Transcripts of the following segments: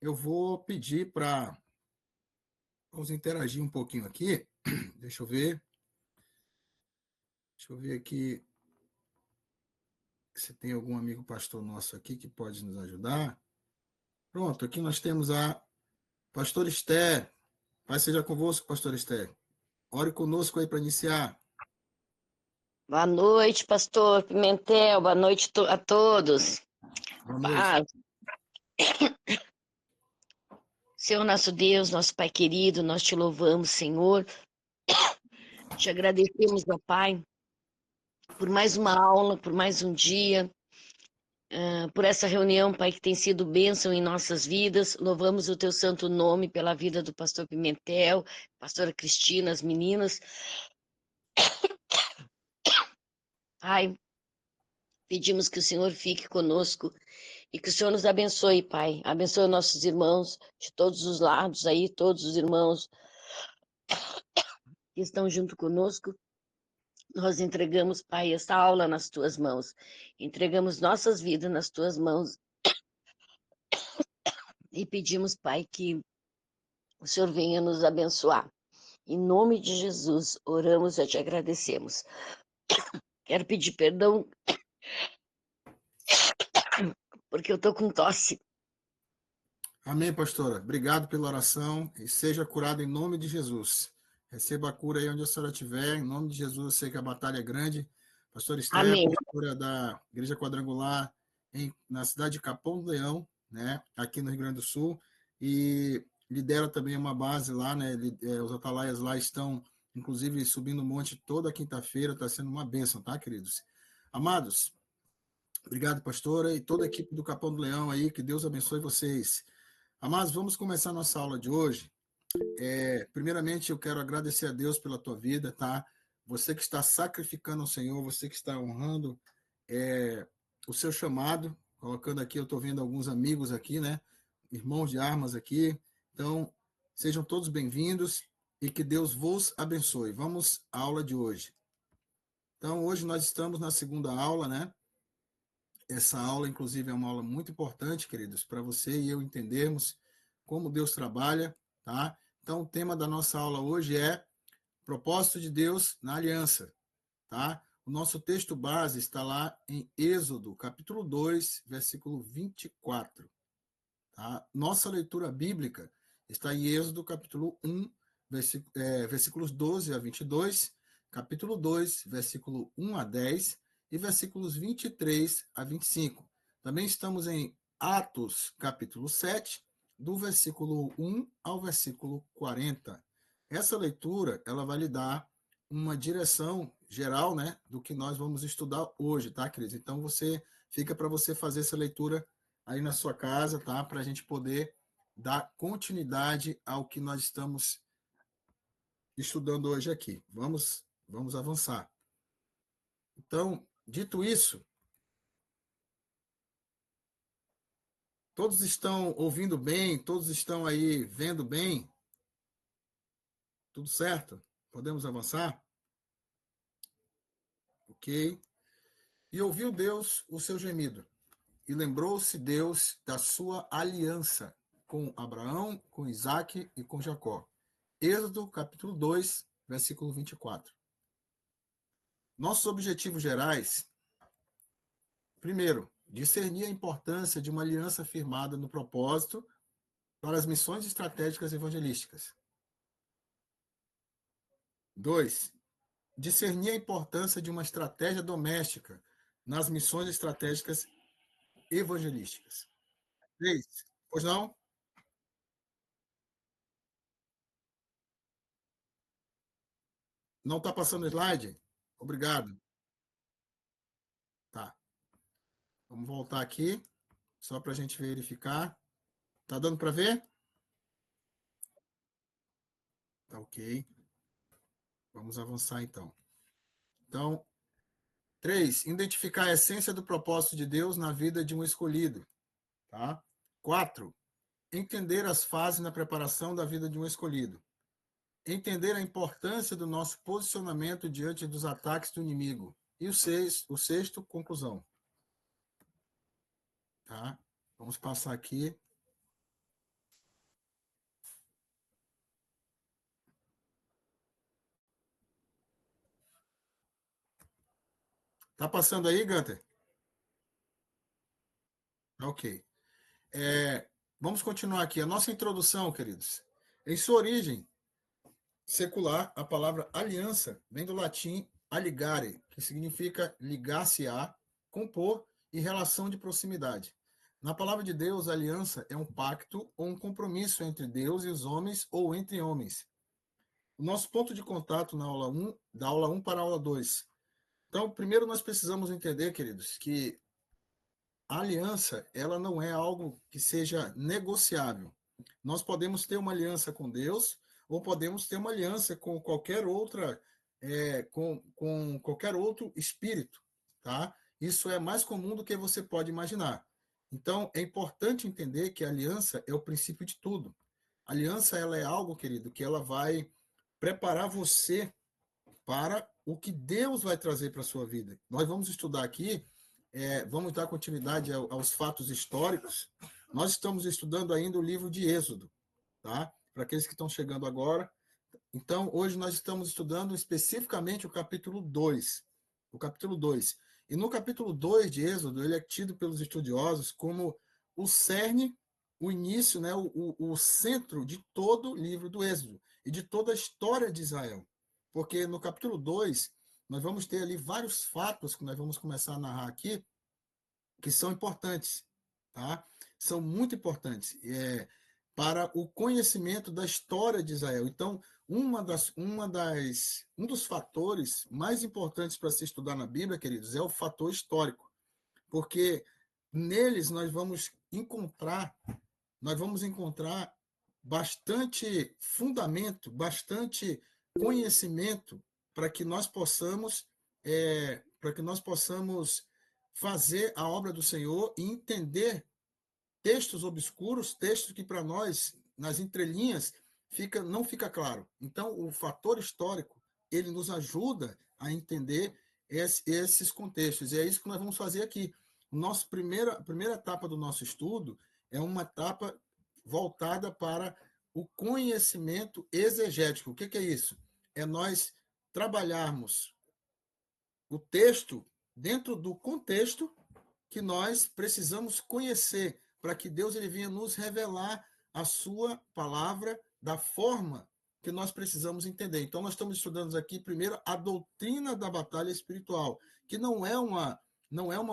eu vou pedir para vamos interagir um pouquinho aqui. Deixa eu ver. Deixa eu ver aqui se tem algum amigo pastor nosso aqui que pode nos ajudar. Pronto, aqui nós temos a pastora Esther. Pai seja convosco, pastor Esther. Ore conosco aí para iniciar. Boa noite, pastor Pimentel. Boa noite a todos. Boa noite. Paz. Senhor nosso Deus, nosso Pai querido, nós te louvamos, Senhor. Te agradecemos, ó Pai, por mais uma aula, por mais um dia, por essa reunião, Pai, que tem sido bênção em nossas vidas. Louvamos o teu santo nome pela vida do pastor Pimentel, pastora Cristina, as meninas. Pai, pedimos que o Senhor fique conosco e que o Senhor nos abençoe, Pai. Abençoe nossos irmãos de todos os lados aí, todos os irmãos que estão junto conosco. Nós entregamos, Pai, esta aula nas tuas mãos. Entregamos nossas vidas nas tuas mãos e pedimos, Pai, que o Senhor venha nos abençoar. Em nome de Jesus, oramos e te agradecemos. Quero pedir perdão porque eu tô com tosse. Amém, pastora. Obrigado pela oração e seja curado em nome de Jesus. Receba a cura aí onde a senhora estiver. Em nome de Jesus, eu sei que a batalha é grande. Pastora Esther, Amém. pastora da Igreja Quadrangular na cidade de Capão do Leão, né, aqui no Rio Grande do Sul, e lidera também uma base lá, né, os atalaias lá estão, inclusive, subindo o monte toda quinta-feira, está sendo uma bênção, tá, queridos? Amados, obrigado, pastora, e toda a equipe do Capão do Leão aí, que Deus abençoe vocês. Amados, vamos começar nossa aula de hoje. Primeiramente, eu quero agradecer a Deus pela tua vida, tá? Você que está sacrificando ao Senhor, você que está honrando o seu chamado, colocando aqui, eu estou vendo alguns amigos aqui, né? Irmãos de armas aqui. Então, sejam todos bem-vindos e que Deus vos abençoe. Vamos à aula de hoje. Então, hoje nós estamos na segunda aula, né? Essa aula, inclusive, é uma aula muito importante, queridos, para você e eu entendermos como Deus trabalha, tá? Então, o tema da nossa aula hoje é propósito de Deus na aliança, tá? O nosso texto base está lá em Êxodo, capítulo 2, versículo 24, tá? Nossa leitura bíblica está em Êxodo, capítulo 1, versículos 12 a 22, capítulo 2, versículo 1 a 10 e versículos 23 a 25. Também estamos em Atos, capítulo 7, do versículo 1 ao versículo 40. Essa leitura, ela vai lhe dar uma direção geral, né, do que nós vamos estudar hoje, tá, Cris? Então, fica para você fazer essa leitura aí na sua casa, tá? Para a gente poder dar continuidade ao que nós estamos estudando hoje aqui. Vamos avançar. Então, dito isso, todos estão ouvindo bem, todos estão aí vendo bem? Tudo certo? Podemos avançar? Ok. E ouviu Deus o seu gemido, e lembrou-se Deus da sua aliança com Abraão, com Isaque e com Jacó. Êxodo, capítulo 2, versículo 24. Nossos objetivos gerais: primeiro, discernir a importância de uma aliança firmada no propósito para as missões estratégicas evangelísticas. 2. Discernir a importância de uma estratégia doméstica nas missões estratégicas evangelísticas. 3. Pois não? Não está passando o slide? Obrigado. Tá. Vamos voltar aqui, só para a gente verificar. Tá dando para ver? Tá ok. Vamos avançar então. Então, 3. Identificar a essência do propósito de Deus na vida de um escolhido. Tá? 4. Entender as fases na preparação da vida de um escolhido. Entender a importância do nosso posicionamento diante dos ataques do inimigo. E o sexto, conclusão. Tá? Vamos passar aqui. Tá passando aí, Gunter? Ok. Vamos continuar aqui. A nossa introdução, queridos. Em sua origem secular, a palavra aliança vem do latim aligare, que significa ligar-se a, compor e relação de proximidade. Na palavra de Deus, a aliança é um pacto ou um compromisso entre Deus e os homens ou entre homens. O nosso ponto de contato na aula 1, da aula 1 para a aula 2. Então, primeiro nós precisamos entender, queridos, que a aliança, ela não é algo que seja negociável. Nós podemos ter uma aliança com Deus ou podemos ter uma aliança com qualquer outra, com qualquer outro espírito, tá? Isso é mais comum do que você pode imaginar. Então, é importante entender que a aliança é o princípio de tudo. A aliança, ela é algo, querido, que ela vai preparar você para o que Deus vai trazer para a sua vida. Nós vamos estudar aqui, vamos dar continuidade aos fatos históricos. Nós estamos estudando ainda o livro de Êxodo, tá? Para aqueles que estão chegando agora. Então, hoje nós estamos estudando especificamente o capítulo 2. O capítulo 2. E no capítulo 2 de Êxodo, ele é tido pelos estudiosos como o cerne, o início, né, o centro de todo o livro do Êxodo e de toda a história de Israel. Porque no capítulo 2, nós vamos ter ali vários fatos que nós vamos começar a narrar aqui, que são importantes, tá? São muito importantes para o conhecimento da história de Israel. Então, um dos fatores mais importantes para se estudar na Bíblia, queridos, é o fator histórico, porque neles nós vamos encontrar bastante fundamento, bastante conhecimento para que nós possamos fazer a obra do Senhor e entender textos obscuros, textos que para nós, nas entrelinhas, não fica claro. Então, o fator histórico, ele nos ajuda a entender esses contextos. E é isso que nós vamos fazer aqui. A primeira etapa do nosso estudo é uma etapa voltada para o conhecimento exegético. O que é isso? É nós trabalharmos o texto dentro do contexto que nós precisamos conhecer para que Deus ele venha nos revelar a sua palavra da forma que nós precisamos entender. Então, nós estamos estudando aqui, primeiro, a doutrina da batalha espiritual, que não é uma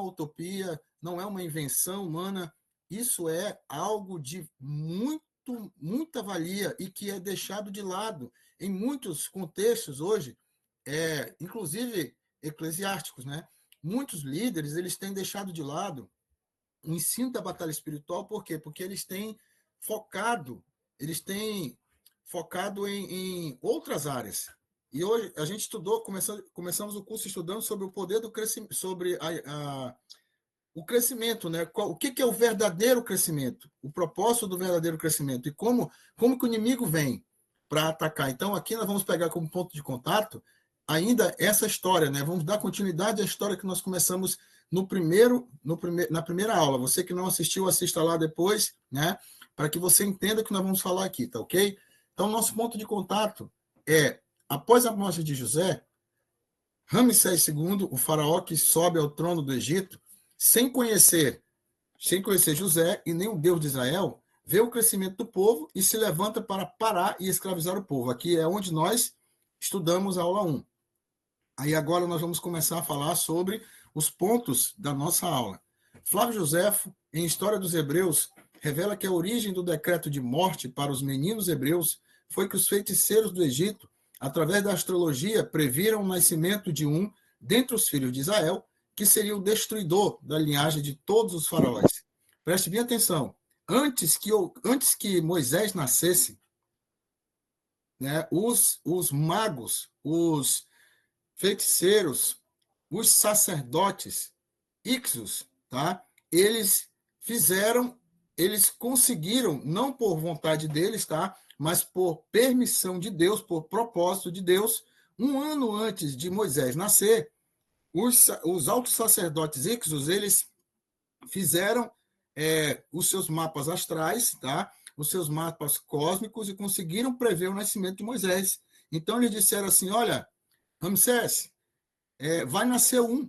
utopia, não é uma invenção humana, isso é algo de muita valia e que é deixado de lado em muitos contextos hoje, inclusive eclesiásticos, né? Muitos líderes eles têm deixado de lado o ensino da batalha espiritual, por quê? Porque eles têm focado em outras áreas. E hoje a gente começamos o curso estudando sobre o poder do crescimento, sobre o crescimento, né? O que é o verdadeiro crescimento? O propósito do verdadeiro crescimento e como que o inimigo vem para atacar. Então, aqui nós vamos pegar como ponto de contato ainda essa história, né? Vamos dar continuidade à história que nós começamos na primeira aula. Você que não assistiu, assista lá depois, né? Para que você entenda o que nós vamos falar aqui, tá ok? Então, nosso ponto de contato é, após a morte de José, Ramsés II, o faraó que sobe ao trono do Egito, sem conhecer José e nem o Deus de Israel, vê o crescimento do povo e se levanta para parar e escravizar o povo. Aqui é onde nós estudamos a aula 1. Aí agora nós vamos começar a falar sobre os pontos da nossa aula. Flávio Joséfo, em História dos Hebreus, revela que a origem do decreto de morte para os meninos hebreus foi que os feiticeiros do Egito, através da astrologia, previram o nascimento de um, dentre os filhos de Israel, que seria o destruidor da linhagem de todos os faraós. Preste bem atenção. Antes que Moisés nascesse, né, os magos, os feiticeiros, os sacerdotes, Ixos, tá? Eles conseguiram, não por vontade deles, tá? Mas por permissão de Deus, por propósito de Deus, um ano antes de Moisés nascer, os altos sacerdotes Ixos, eles fizeram os seus mapas astrais, tá? Os seus mapas cósmicos e conseguiram prever o nascimento de Moisés. Então eles disseram assim, olha, Ramsés, vai nascer um.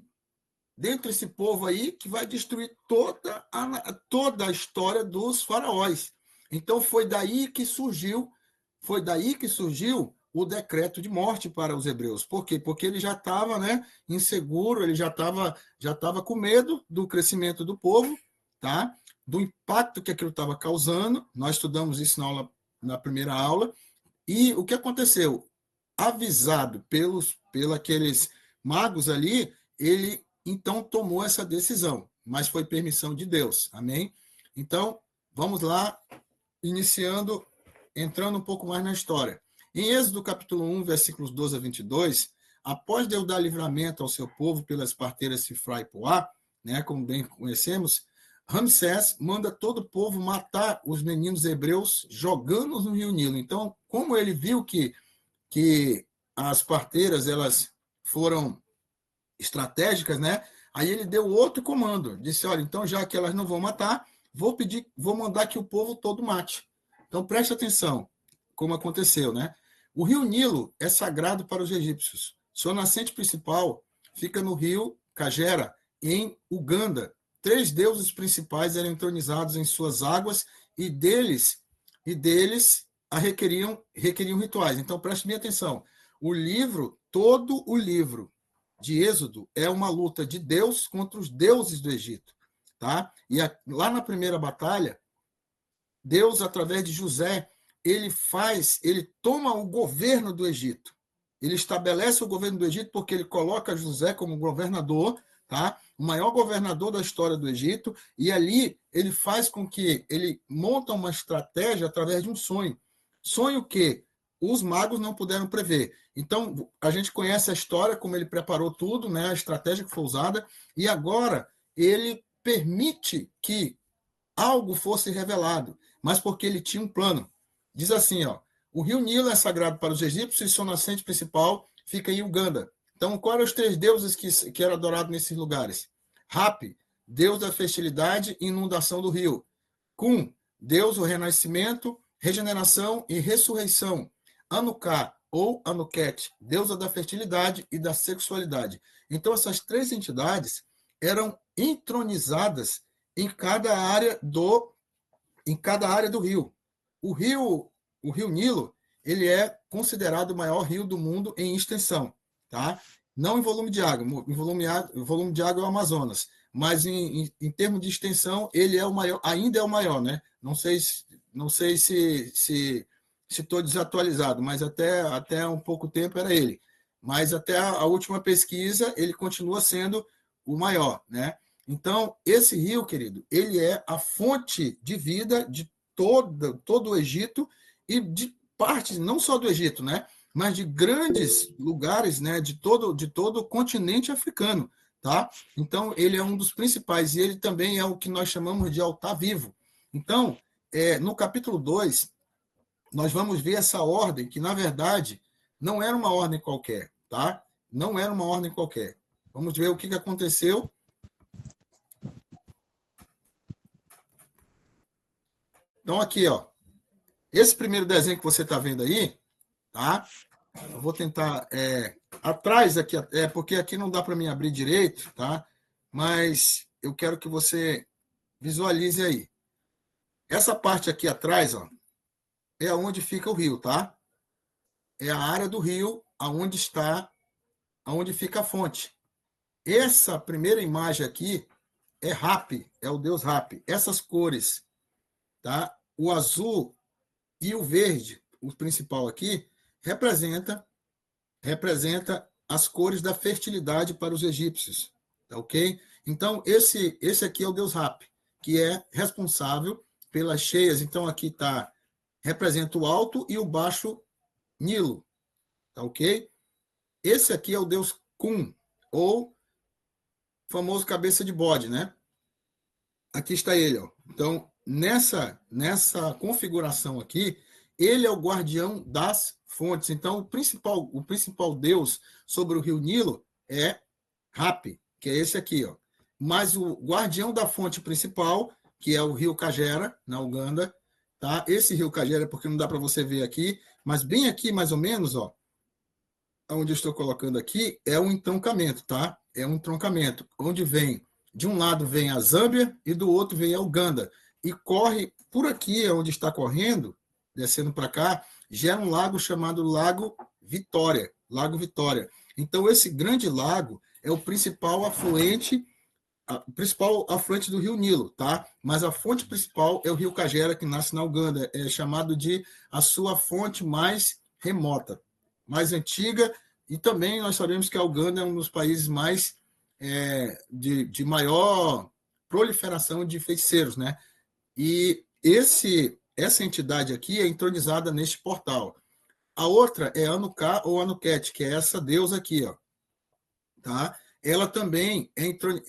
dentro desse povo aí que vai destruir toda a história dos faraós. Então foi daí que surgiu o decreto de morte para os hebreus. Por quê? Porque ele já estava, né, inseguro, ele já estava com medo do crescimento do povo, tá? Do impacto que aquilo estava causando. Nós estudamos isso na primeira aula. E o que aconteceu? Avisado pelos aqueles magos ali, ele então tomou essa decisão, mas foi permissão de Deus. Amém? Então, vamos lá, entrando um pouco mais na história. Em Êxodo capítulo 1, versículos 12 a 22, após Deus dar livramento ao seu povo pelas parteiras Sifrá e Poá, né, como bem conhecemos, Ramsés manda todo o povo matar os meninos hebreus jogando-os no rio Nilo. Então, como ele viu que as parteiras elas foram estratégicas, né? Aí ele deu outro comando, disse: olha, então já que elas não vão matar, vou mandar que o povo todo mate. Então preste atenção como aconteceu, né? O rio Nilo é sagrado para os egípcios. Sua nascente principal fica no rio Kagera, em Uganda. 3 deuses principais eram entronizados em suas águas e deles requeriam rituais. Então preste bem atenção. Todo o livro de Êxodo é uma luta de Deus contra os deuses do Egito, tá? E lá na primeira batalha, Deus, através de José, ele toma o governo do Egito. Ele estabelece o governo do Egito porque ele coloca José como governador, tá? O maior governador da história do Egito, e ali ele faz com que ele monta uma estratégia através de um sonho. Sonho que os magos não puderam prever. Então, a gente conhece a história, como ele preparou tudo, né, a estratégia que foi usada, e agora ele permite que algo fosse revelado, mas porque ele tinha um plano. Diz assim, ó, o rio Nilo é sagrado para os egípcios e sua nascente principal fica em Uganda. Então, quais eram os 3 deuses que eram adorados nesses lugares? Hapi, deus da fertilidade e inundação do rio. Kun, deus do renascimento, regeneração e ressurreição. Anuká, ou Anuket, deusa da fertilidade e da sexualidade. Então, essas 3 entidades eram entronizadas em cada área do rio. O rio Nilo, ele é considerado o maior rio do mundo em extensão, tá? Não em volume de água, volume de água é o Amazonas, mas em termos de extensão, ele é o maior, ainda é o maior, né? Não sei se estou desatualizado, mas até um pouco tempo era ele. Mas até a última pesquisa, ele continua sendo o maior, né? Então, esse rio, querido, ele é a fonte de vida de todo o Egito e de partes, não só do Egito, né? Mas de grandes lugares, né? De todo o continente africano, tá? Então, ele é um dos principais e ele também é o que nós chamamos de altar vivo. Então, no capítulo 2, nós vamos ver essa ordem que, na verdade, não era uma ordem qualquer, tá? Não era uma ordem qualquer. Vamos ver o que aconteceu. Então, aqui, ó. Esse primeiro desenho que você está vendo aí, tá? Eu vou tentar... atrás aqui, porque aqui não dá para mim abrir direito, tá? Mas eu quero que você visualize aí. Essa parte aqui atrás, ó, é onde fica o rio, tá? É a área do rio aonde fica a fonte. Essa primeira imagem aqui é Hapi, é o deus Hapi. Essas cores, tá? O azul e o verde, o principal aqui, representa as cores da fertilidade para os egípcios, tá ok? Então, esse aqui é o deus Hapi, que é responsável pelas cheias. Então, aqui representa o alto e o baixo Nilo, tá ok? Esse aqui é o deus Kun, ou famoso cabeça de bode, né? Aqui está ele, ó. Então, nessa configuração aqui, ele é o guardião das fontes. Então, o principal deus sobre o rio Nilo é Hapi, que é esse aqui, ó. Mas o guardião da fonte principal, que é o rio Kagera, na Uganda, tá? Esse rio Kagera, porque não dá para você ver aqui, mas bem aqui, mais ou menos, ó, onde eu estou colocando aqui, é um entroncamento, tá? é um entroncamento, onde vem, de um lado vem a Zâmbia e do outro vem a Uganda. E corre por aqui, onde está correndo, descendo para cá, gera um lago chamado Lago Vitória. Lago Vitória. Então, esse grande lago é o principal afluente do Rio Nilo, tá? Mas a fonte principal é o Rio Kagera, que nasce na Uganda. É chamado de a sua fonte mais remota, mais antiga, e também nós sabemos que a Uganda é um dos países mais de maior proliferação de feiticeiros, né? E essa entidade aqui é entronizada neste portal. A outra é Anuká ou Anuket, que é essa deusa aqui, ó, tá? Ela também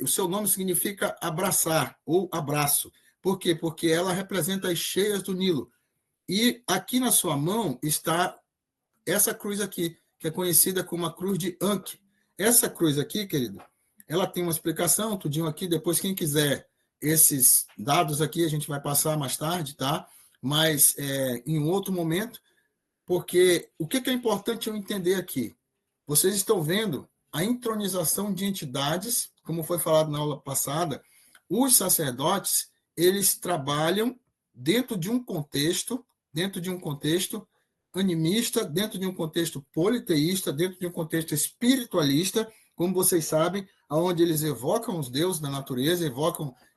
o seu nome significa abraçar ou abraço. Por quê? Porque ela representa as cheias do Nilo. E aqui na sua mão está essa cruz aqui, que é conhecida como a cruz de Ankh. Essa cruz aqui, querido, ela tem uma explicação, tudinho aqui, depois quem quiser esses dados aqui a gente vai passar mais tarde, tá? Mas em um outro momento, porque o que é importante eu entender aqui? Vocês estão vendo a entronização de entidades, como foi falado na aula passada, os sacerdotes, eles trabalham dentro de um contexto animista, dentro de um contexto politeísta, dentro de um contexto espiritualista, como vocês sabem, onde eles evocam os deuses da natureza,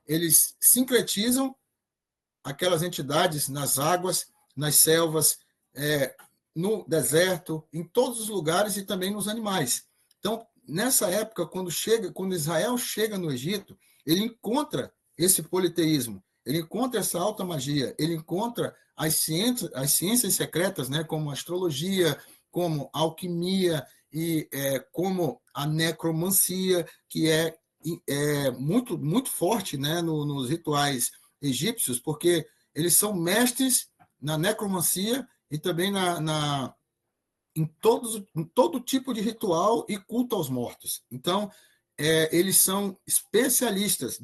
eles sincretizam aquelas entidades nas águas, nas selvas, no deserto, em todos os lugares e também nos animais. Então, nessa época, quando Israel chega no Egito, ele encontra esse politeísmo, ele encontra essa alta magia, ele encontra as ciências secretas, né, como a astrologia, como a alquimia e como a necromancia, que é muito, muito forte, né, nos rituais egípcios, porque eles são mestres na necromancia e também em todo tipo de ritual e culto aos mortos. Então, eles são especialistas,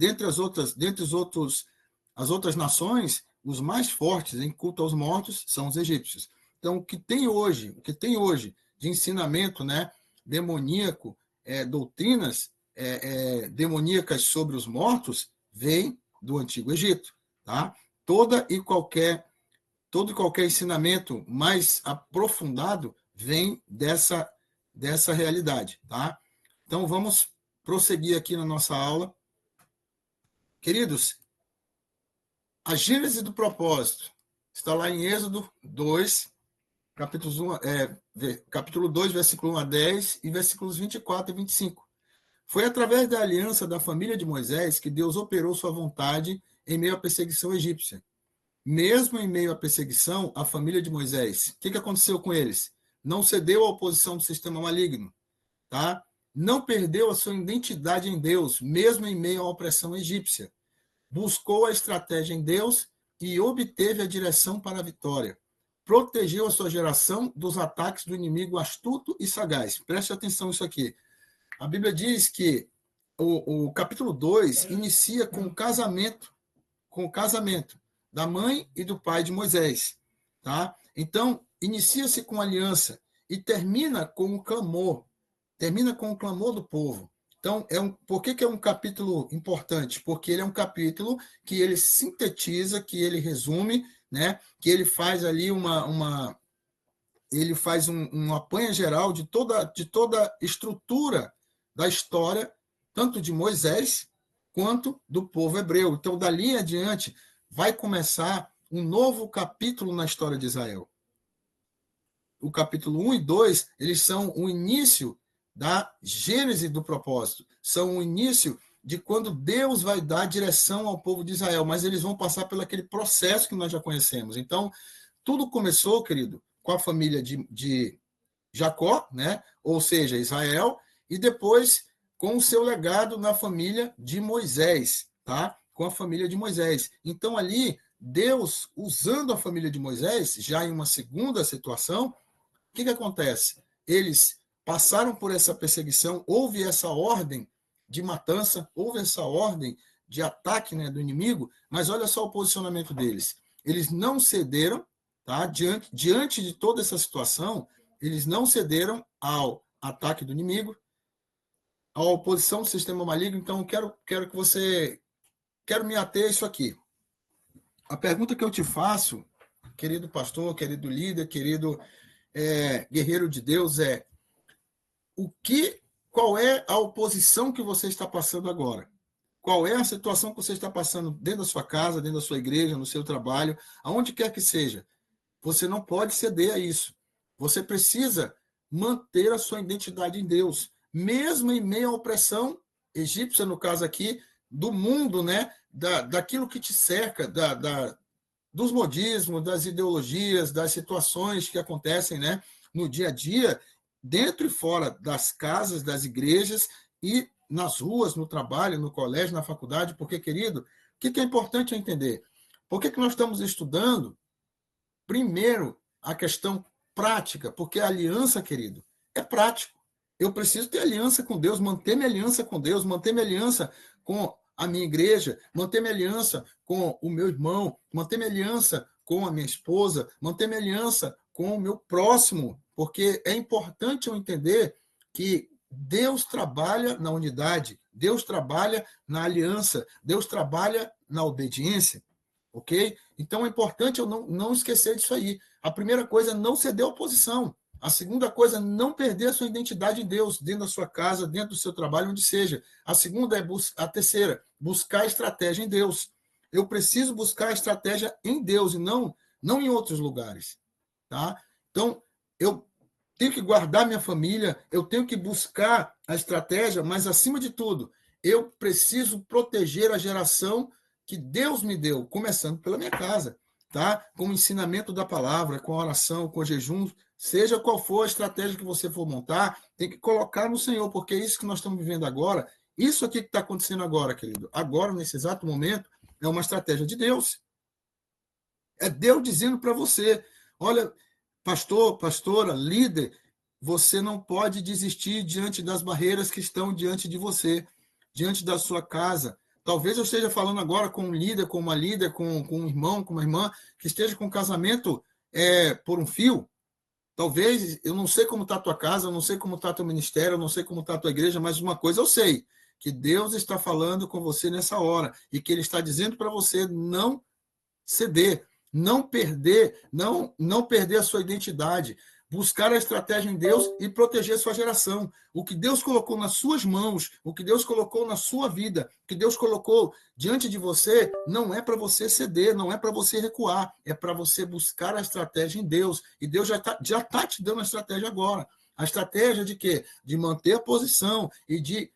as outras nações, os mais fortes em culto aos mortos são os egípcios. Então, o que tem hoje de ensinamento, né, demoníaco, doutrinas demoníacas sobre os mortos, vem do Antigo Egito, tá? Todo e qualquer ensinamento mais aprofundado vem dessa realidade, tá? Então, vamos prosseguir aqui na nossa aula. Queridos, a gênese do propósito está lá em Êxodo 2, capítulo 2, versículo 1 a 10 e versículos 24 e 25. Foi através da aliança da família de Moisés que Deus operou sua vontade em meio à perseguição egípcia. Mesmo em meio à perseguição, a família de Moisés, o que aconteceu com eles? Não cedeu à oposição do sistema maligno, tá? Não perdeu a sua identidade em Deus, mesmo em meio à opressão egípcia. Buscou a estratégia em Deus e obteve a direção para a vitória. Protegeu a sua geração dos ataques do inimigo astuto e sagaz. Preste atenção nisso aqui. A Bíblia diz que o capítulo 2 inicia com o casamento da mãe e do pai de Moisés, tá? Então, inicia-se com aliança e termina com o clamor do povo. Então, por que é um capítulo importante? Porque ele é um capítulo que ele sintetiza, que ele resume, né? Que ele faz ali ele faz um apanha geral de toda a estrutura da história, tanto de Moisés quanto do povo hebreu. Então, dali adiante, vai começar um novo capítulo na história de Israel. O capítulo 1 e 2, eles são o início da gênese do propósito. São o início de quando Deus vai dar direção ao povo de Israel, mas eles vão passar pelo aquele processo que nós já conhecemos. Então, tudo começou, querido, com a família de Jacó, né? Ou seja, Israel, e depois com o seu legado na família de Moisés, tá? Com a família de Moisés. Então, ali, Deus, usando a família de Moisés, já em uma segunda situação, o que acontece? Eles passaram por essa perseguição, houve essa ordem de matança, houve essa ordem de ataque, né, do inimigo, mas olha só o posicionamento deles. Eles não cederam, tá? Diante de toda essa situação, eles não cederam ao ataque do inimigo, a oposição do sistema maligno, então quero que você... Quero me ater a isso aqui. A pergunta que eu te faço, querido pastor, querido líder, querido guerreiro de Deus, é qual é a oposição que você está passando agora? Qual é a situação que você está passando dentro da sua casa, dentro da sua igreja, no seu trabalho, aonde quer que seja? Você não pode ceder a isso. Você precisa manter a sua identidade em Deus, mesmo em meio à opressão egípcia, no caso aqui, do mundo, né? Daquilo que te cerca, dos modismos, das ideologias, das situações que acontecem, né? No dia a dia, dentro e fora das casas, das igrejas e nas ruas, no trabalho, no colégio, na faculdade, porque, querido, o que é importante entender? Por que nós estamos estudando, primeiro, a questão prática? Porque a aliança, querido, é prático. Eu preciso ter aliança com Deus, manter minha aliança com Deus, manter minha aliança com a minha igreja, manter minha aliança com o meu irmão, manter minha aliança com a minha esposa, manter minha aliança com o meu próximo, porque é importante eu entender que Deus trabalha na unidade, Deus trabalha na aliança, Deus trabalha na obediência, ok? Então é importante eu não esquecer disso aí. A primeira coisa é não ceder à oposição. A segunda coisa é não perder a sua identidade em Deus, dentro da sua casa, dentro do seu trabalho, onde seja. A terceira, buscar estratégia em Deus. Eu preciso buscar estratégia em Deus e não em outros lugares. Tá? Então, eu tenho que guardar minha família, eu tenho que buscar a estratégia, mas, acima de tudo, eu preciso proteger a geração que Deus me deu, começando pela minha casa, tá? Com o ensinamento da palavra, com a oração, com o jejum, seja qual for a estratégia que você for montar, tem que colocar no Senhor, porque é isso que nós estamos vivendo agora, isso aqui que está acontecendo agora, querido, agora, nesse exato momento, é uma estratégia de Deus. É Deus dizendo para você, olha, pastor, pastora, líder, você não pode desistir diante das barreiras que estão diante de você, diante da sua casa. Talvez eu esteja falando agora com um líder, com uma líder, com um irmão, com uma irmã, que esteja com um casamento por um fio. Talvez, eu não sei como está a tua casa, eu não sei como está teu ministério, eu não sei como está a tua igreja, mas uma coisa eu sei, que Deus está falando com você nessa hora e que Ele está dizendo para você não ceder, não perder a sua identidade, buscar a estratégia em Deus e proteger sua geração. O que Deus colocou nas suas mãos, o que Deus colocou na sua vida, o que Deus colocou diante de você, não é para você ceder, não é para você recuar, é para você buscar a estratégia em Deus. E Deus já tá te dando a estratégia agora. A estratégia de quê? De manter a posição e de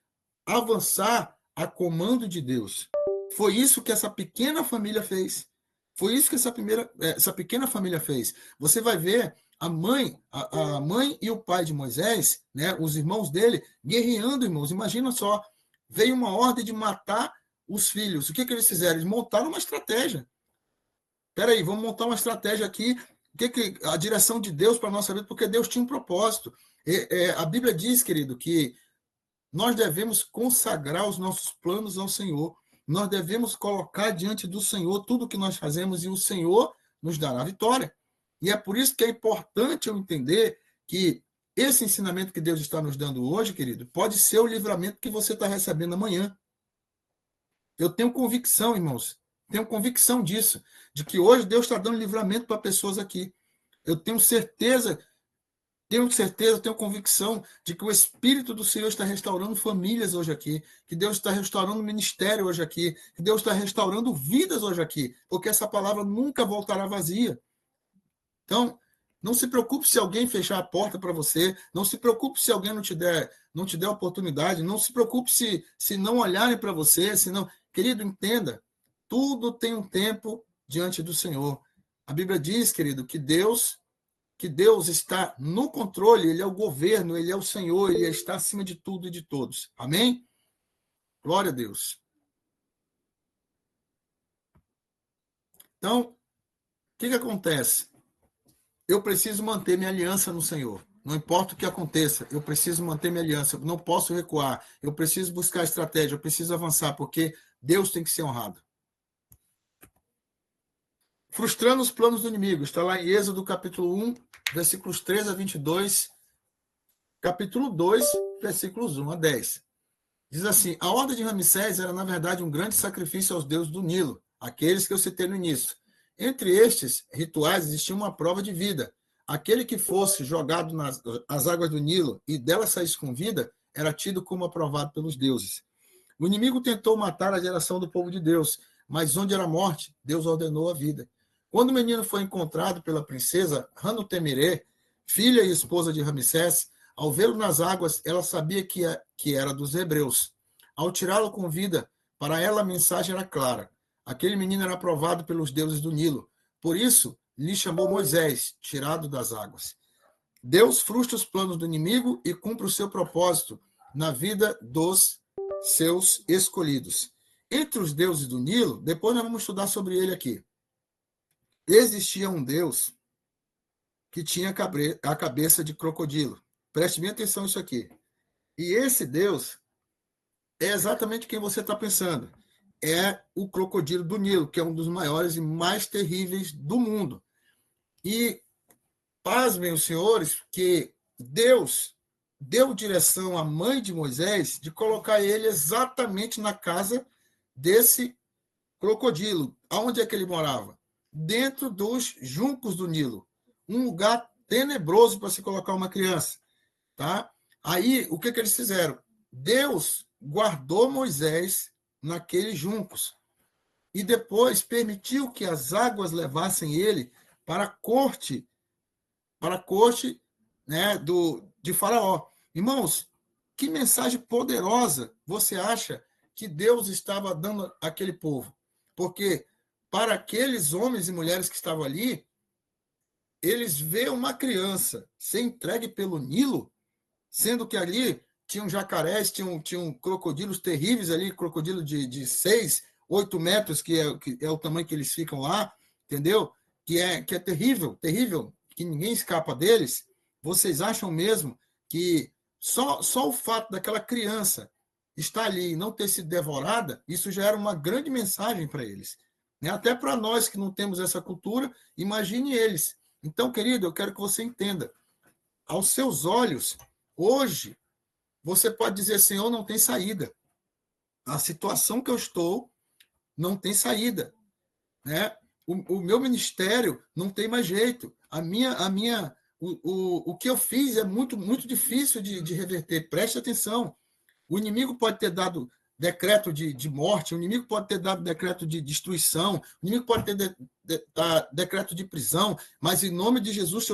avançar a comando de Deus. Foi isso que essa pequena família fez. Foi isso que essa pequena família fez. Você vai ver a mãe e o pai de Moisés, né, os irmãos dele, guerreando, irmãos. Imagina só, veio uma ordem de matar os filhos. O que eles fizeram? Eles montaram uma estratégia. Espera aí, vamos montar uma estratégia aqui. A direção de Deus para a nossa vida, porque Deus tinha um propósito. A Bíblia diz, querido, que nós devemos consagrar os nossos planos ao Senhor. Nós devemos colocar diante do Senhor tudo o que nós fazemos e o Senhor nos dará vitória. E é por isso que é importante eu entender que esse ensinamento que Deus está nos dando hoje, querido, pode ser o livramento que você está recebendo amanhã. Eu tenho convicção, irmãos, tenho convicção disso, de que hoje Deus está dando livramento para pessoas aqui. Eu tenho certeza, tenho convicção de que o Espírito do Senhor está restaurando famílias hoje aqui, que Deus está restaurando ministério hoje aqui, que Deus está restaurando vidas hoje aqui, porque essa palavra nunca voltará vazia. Então, não se preocupe se alguém fechar a porta para você, não se preocupe se alguém não te der oportunidade, não se preocupe se não olharem para você, se não... Querido, entenda, tudo tem um tempo diante do Senhor. A Bíblia diz, querido, que Deus está no controle, Ele é o governo, Ele é o Senhor, Ele está acima de tudo e de todos. Amém? Glória a Deus. Então, o que acontece? Eu preciso manter minha aliança no Senhor. Não importa o que aconteça, eu preciso manter minha aliança. Eu não posso recuar. Eu preciso buscar estratégia, eu preciso avançar, porque Deus tem que ser honrado. Frustrando os planos do inimigo. Está lá em Êxodo, capítulo 1, versículos 13 a 22. Capítulo 2, versículos 1 a 10. Diz assim, a ordem de Ramsés era, na verdade, um grande sacrifício aos deuses do Nilo, aqueles que eu citei no início. Entre estes rituais existia uma prova de vida. Aquele que fosse jogado nas as águas do Nilo e delas saísse com vida, era tido como aprovado pelos deuses. O inimigo tentou matar a geração do povo de Deus, mas onde era a morte, Deus ordenou a vida. Quando o menino foi encontrado pela princesa Hanutemerê, filha e esposa de Ramsés, ao vê-lo nas águas, ela sabia que era dos hebreus. Ao tirá-lo com vida, para ela a mensagem era clara. Aquele menino era aprovado pelos deuses do Nilo. Por isso, lhe chamou Moisés, tirado das águas. Deus frustra os planos do inimigo e cumpre o seu propósito na vida dos seus escolhidos. Entre os deuses do Nilo, depois nós vamos estudar sobre ele aqui. Existia um deus que tinha a cabeça de crocodilo. Preste bem atenção nisso aqui. E esse deus é exatamente quem você está pensando. É o crocodilo do Nilo, que é um dos maiores e mais terríveis do mundo. E pasmem os senhores que Deus deu direção à mãe de Moisés de colocar ele exatamente na casa desse crocodilo. Aonde é que ele morava? Dentro dos juncos do Nilo. Um lugar tenebroso para se colocar uma criança. Tá? Aí, o que eles fizeram? Deus guardou Moisés naqueles juncos e depois permitiu que as águas levassem ele para a corte, né, de Faraó. Irmãos, que mensagem poderosa você acha que Deus estava dando àquele povo? Porque para aqueles homens e mulheres que estavam ali, eles veem uma criança ser entregue pelo Nilo, sendo que ali tinham jacarés, tinham crocodilos terríveis ali, crocodilo de 6, 8 metros, que é o tamanho que eles ficam lá, entendeu? Que é terrível, terrível, que ninguém escapa deles. Vocês acham mesmo que só o fato daquela criança estar ali e não ter sido devorada, isso já era uma grande mensagem para eles. Né? Até para nós que não temos essa cultura, imagine eles. Então, querido, eu quero que você entenda. Aos seus olhos, hoje, você pode dizer, Senhor, não tem saída. A situação que eu estou não tem saída. Né? O meu ministério não tem mais jeito. O que eu fiz é muito, muito difícil de reverter. Preste atenção. O inimigo pode ter dado decreto de morte, o inimigo pode ter dado decreto de destruição, o inimigo pode ter decreto de prisão, mas em nome de Jesus,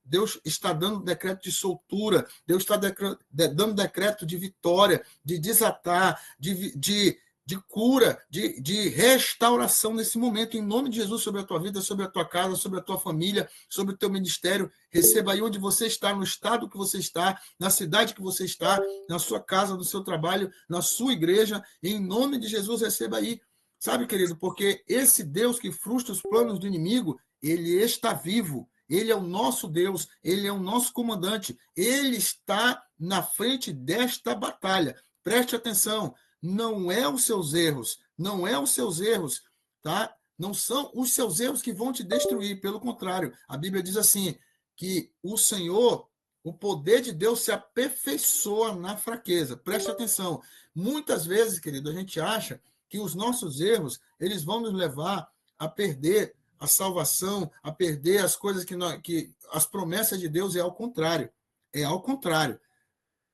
Deus está dando decreto de soltura, Deus está dando decreto de vitória, de desatar, de cura, de restauração nesse momento, em nome de Jesus, sobre a tua vida, sobre a tua casa, sobre a tua família, sobre o teu ministério. Receba aí onde você está, no estado que você está, na cidade que você está, na sua casa, no seu trabalho, na sua igreja, em nome de Jesus, receba aí. Sabe, querido, porque esse Deus que frustra os planos do inimigo, ele está vivo, ele é o nosso Deus, ele é o nosso comandante, ele está na frente desta batalha. Preste atenção, não é os seus erros, não é os seus erros, tá? Não são os seus erros que vão te destruir, pelo contrário. A Bíblia diz assim, que o Senhor, o poder de Deus se aperfeiçoa na fraqueza. Preste atenção. Muitas vezes, querido, a gente acha que os nossos erros, eles vão nos levar a perder a salvação, a perder as coisas que as promessas de Deus é ao contrário. É ao contrário.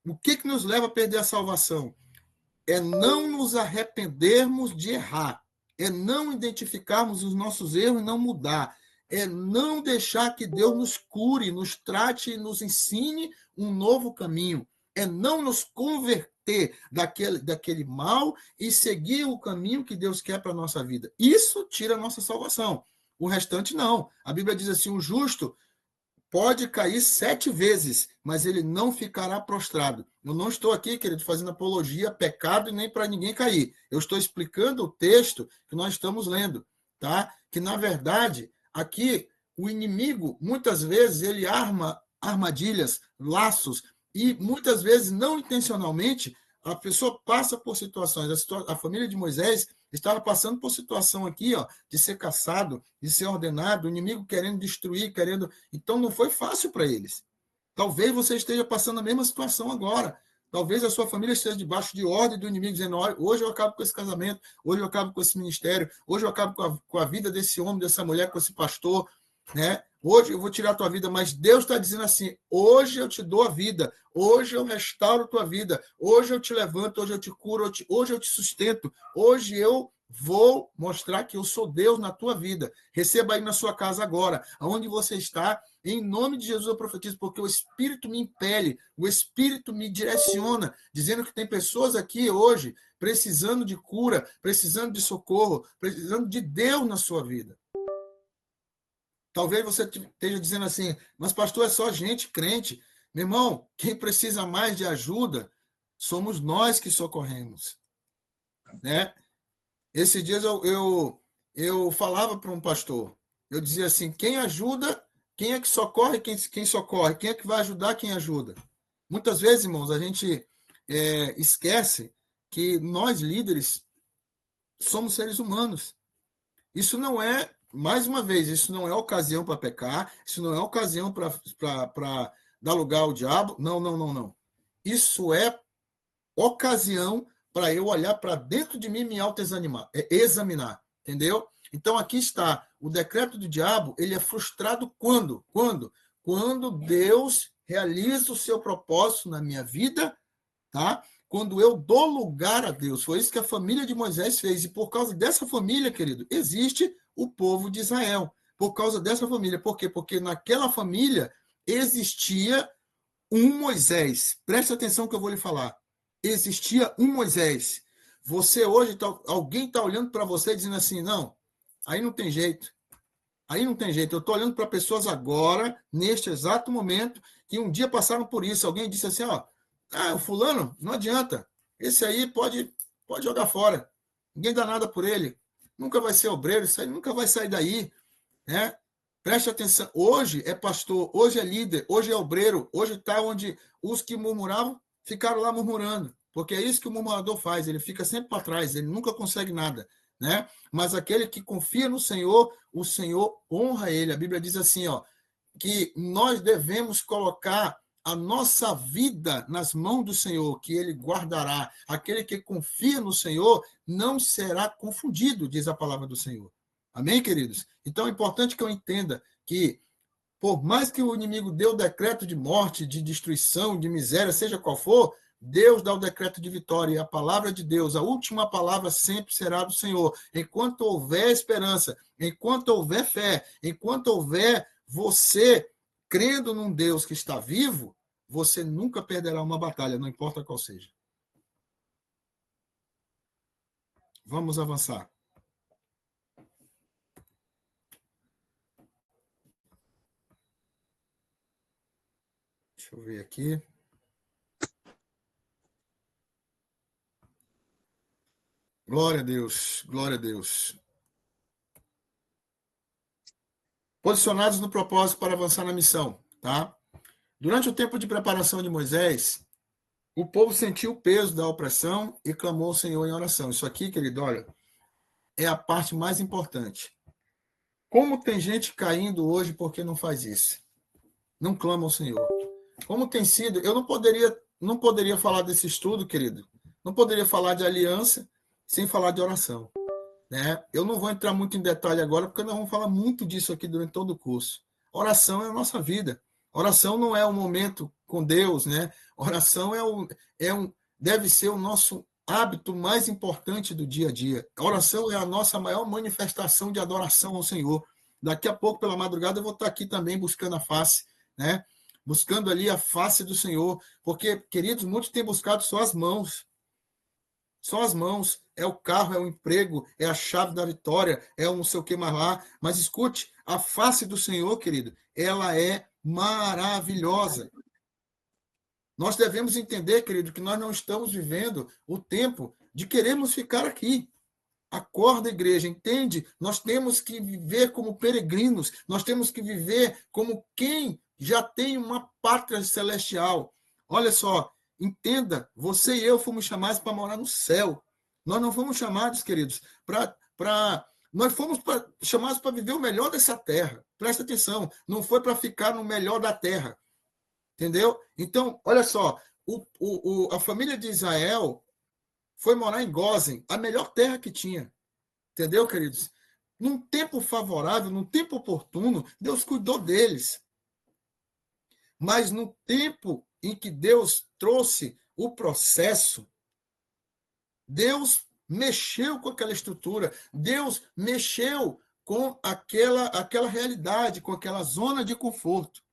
O que nos leva a perder a salvação? É não nos arrependermos de errar, é não identificarmos os nossos erros e não mudar, é não deixar que Deus nos cure, nos trate e nos ensine um novo caminho, é não nos converter daquele mal e seguir o caminho que Deus quer para a nossa vida. Isso tira a nossa salvação. O restante não. A Bíblia diz assim, o justo pode cair 7 vezes, mas ele não ficará prostrado. Eu não estou aqui, querido, fazendo apologia a pecado e nem para ninguém cair. Eu estou explicando o texto que nós estamos lendo, tá? Que, na verdade, aqui, o inimigo, muitas vezes, ele arma armadilhas, laços, e muitas vezes, não intencionalmente, a pessoa passa por situações. A família de Moisés estava passando por situação aqui, ó, de ser caçado, de ser ordenado, o inimigo querendo destruir, querendo. Então não foi fácil para eles. Talvez você esteja passando a mesma situação agora. Talvez a sua família esteja debaixo de ordem do inimigo, dizendo: olha, hoje eu acabo com esse casamento, hoje eu acabo com esse ministério, hoje eu acabo com a vida desse homem, dessa mulher, com esse pastor, né? Hoje eu vou tirar a tua vida, mas Deus está dizendo assim: hoje eu te dou a vida, hoje eu restauro a tua vida, hoje eu te levanto, hoje eu te curo, hoje eu te sustento, hoje eu vou mostrar que eu sou Deus na tua vida. Receba aí na sua casa agora, aonde você está, em nome de Jesus eu profetizo, porque o Espírito me impele, o Espírito me direciona, dizendo que tem pessoas aqui hoje precisando de cura, precisando de socorro, precisando de Deus na sua vida. Talvez você esteja dizendo assim: mas pastor, é só gente crente. Meu irmão, quem precisa mais de ajuda somos nós que socorremos, né? Esses dias eu falava para um pastor, eu dizia assim: quem ajuda, quem é que socorre, quem socorre, quem é que vai ajudar quem ajuda. Muitas vezes, irmãos, a gente esquece que nós, líderes, somos seres humanos. Isso não é, mais uma vez, isso não é ocasião para pecar, isso não é ocasião para dar lugar ao diabo. Não, não, não, não. Isso é ocasião para eu olhar para dentro de mim e me examinar, entendeu? Então, aqui está. O decreto do diabo, ele é frustrado quando? Quando Deus realiza o seu propósito na minha vida, tá? Quando eu dou lugar a Deus. Foi isso que a família de Moisés fez. E por causa dessa família, querido, existe o povo de Israel. Por causa dessa família. Por quê? Porque naquela família existia um Moisés. Preste atenção que eu vou lhe falar. Existia um Moisés. Você hoje, alguém está olhando para você dizendo assim: não, aí não tem jeito. Aí não tem jeito. Eu estou olhando para pessoas agora, neste exato momento, que um dia passaram por isso. Alguém disse assim: ó, o fulano, não adianta. Esse aí pode jogar fora. Ninguém dá nada por ele. Nunca vai ser obreiro, isso aí nunca vai sair daí, né? Preste atenção. Hoje é pastor, hoje é líder, hoje é obreiro, hoje está onde os que murmuravam ficaram lá murmurando. Porque é isso que o murmurador faz, ele fica sempre para trás, ele nunca consegue nada, né? Mas aquele que confia no Senhor, o Senhor honra ele. A Bíblia diz assim, ó, que nós devemos colocar a nossa vida nas mãos do Senhor, que ele guardará. Aquele que confia no Senhor não será confundido, diz a palavra do Senhor. Amém, queridos? Então é importante que eu entenda que, por mais que o inimigo dê o decreto de morte, de destruição, de miséria, seja qual for, Deus dá o decreto de vitória. E a palavra de Deus, a última palavra sempre será do Senhor. Enquanto houver esperança, enquanto houver fé, enquanto houver você crendo num Deus que está vivo, você nunca perderá uma batalha, não importa qual seja. Vamos avançar. Deixa eu ver aqui. Glória a Deus, glória a Deus. Posicionados no propósito para avançar na missão, tá? Durante o tempo de preparação de Moisés, o povo sentiu o peso da opressão e clamou ao Senhor em oração. Isso aqui, querido, olha, é a parte mais importante. Como tem gente caindo hoje porque não faz isso? Não clama ao Senhor. Como tem sido? Eu não poderia falar desse estudo, querido. Não poderia falar de aliança sem falar de oração, né? Eu não vou entrar muito em detalhe agora, porque nós vamos falar muito disso aqui durante todo o curso. Oração é a nossa vida. Oração não é um momento com Deus, né? Oração deve ser o nosso hábito mais importante do dia a dia. A oração é a nossa maior manifestação de adoração ao Senhor. Daqui a pouco, pela madrugada, eu vou estar aqui também buscando a face, né? Buscando ali a face do Senhor, porque, queridos, muitos têm buscado só as mãos. Só as mãos, é o carro, é o emprego, é a chave da vitória, é o não sei o que mais lá. Mas escute, a face do Senhor, querido, ela é maravilhosa. Nós devemos entender, querido, que nós não estamos vivendo o tempo de queremos ficar aqui. Acorda, igreja, entende? Nós temos que viver como peregrinos, nós temos que viver como quem já tem uma pátria celestial. Olha só, entenda, você e eu fomos chamados para morar no céu. Nós não fomos chamados, queridos, nós fomos chamados para viver o melhor dessa terra. Presta atenção, não foi para ficar no melhor da terra. Entendeu? Então, olha só, a família de Israel foi morar em Gósen, a melhor terra que tinha. Entendeu, queridos? Num tempo favorável, num tempo oportuno, Deus cuidou deles. Mas no tempo em que Deus trouxe o processo, Deus mexeu com aquela estrutura, Deus mexeu com aquela realidade, com aquela zona de conforto.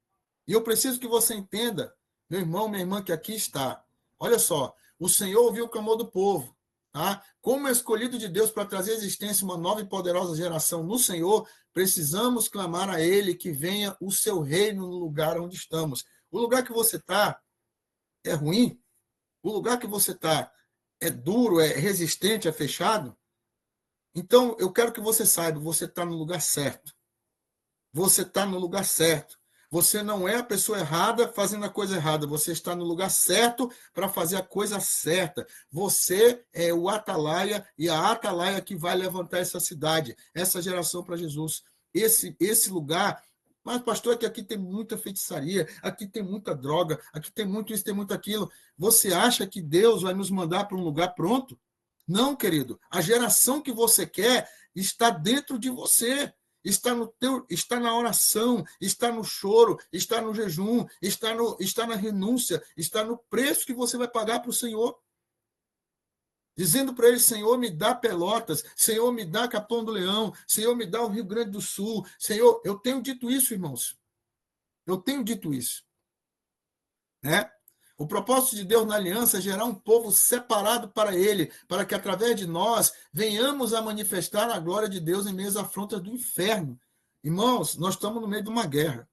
E eu preciso que você entenda, meu irmão, minha irmã, que aqui está. Olha só, o Senhor ouviu o clamor do povo. Tá? Como escolhido de Deus para trazer à existência uma nova e poderosa geração no Senhor, precisamos clamar a Ele que venha o seu reino no lugar onde estamos. O lugar que você está é ruim? O lugar que você está é duro, é resistente, é fechado? Então, eu quero que você saiba, você está no lugar certo. Você está no lugar certo. Você não é a pessoa errada fazendo a coisa errada. Você está no lugar certo para fazer a coisa certa. Você é o atalaia e a atalaia que vai levantar essa cidade, essa geração para Jesus. Esse lugar. Mas, pastor, é que aqui tem muita feitiçaria, aqui tem muita droga, aqui tem muito isso, tem muito aquilo. Você acha que Deus vai nos mandar para um lugar pronto? Não, querido. A geração que você quer está dentro de você. Está na oração, está no choro, está no jejum, está na renúncia, está no preço que você vai pagar para o Senhor. Dizendo para ele, Senhor, me dá Pelotas, Senhor, me dá Capão do Leão, Senhor, me dá o Rio Grande do Sul. Senhor, eu tenho dito isso, irmãos. Eu tenho dito isso. Né? O propósito de Deus na aliança é gerar um povo separado para ele, para que através de nós venhamos a manifestar a glória de Deus em meio às afrontas do inferno. Irmãos, nós estamos no meio de uma guerra.